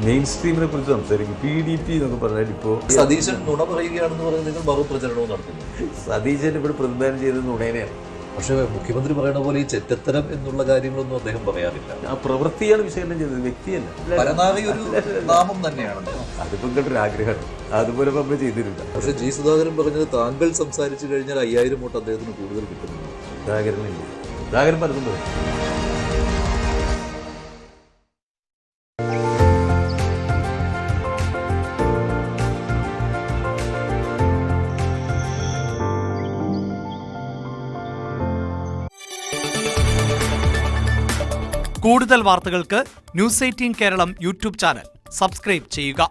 മെയിൻ സ്ട്രീമിനെ കുറിച്ച് സംസാരിക്കും. PDP എന്നൊക്കെ പറഞ്ഞാൽ ഇപ്പോൾ സതീശൻ നുണ പറയുകയാണെന്ന് പറഞ്ഞ് നിങ്ങൾ ബഹുപ്രചരണവും നടത്തുന്നു. സതീശൻ ഇവിടെ പ്രതിനിധാനം ചെയ്തത് നുണേനെയാണ്. പക്ഷേ മുഖ്യമന്ത്രി പറയുന്ന പോലെ ഈ ചെറ്റത്തരം എന്നുള്ള കാര്യങ്ങളൊന്നും അദ്ദേഹം പറയാറില്ല. ആ പ്രവൃത്തിയാണ് വിശകലനം ചെയ്തത്, വ്യക്തിയല്ല. പരനാറി ഒരു നാമം തന്നെയാണ്. അതിപ്പോ നിങ്ങളുടെ ആഗ്രഹമാണ്, അതുപോലെ നമ്മൾ ചെയ്തിട്ടില്ല. പക്ഷെ G. സുധാകരൻ പറഞ്ഞത് താങ്കൾ സംസാരിച്ചു കഴിഞ്ഞാൽ 5000 വോട്ട് അദ്ദേഹത്തിന് കൂടുതൽ കിട്ടുന്നു. സുധാകരൻ പറഞ്ഞത് കൂടുതൽ വാർത്തകൾക്ക് News 18 Keralam YouTube channel subscribe ചെയ്യുക.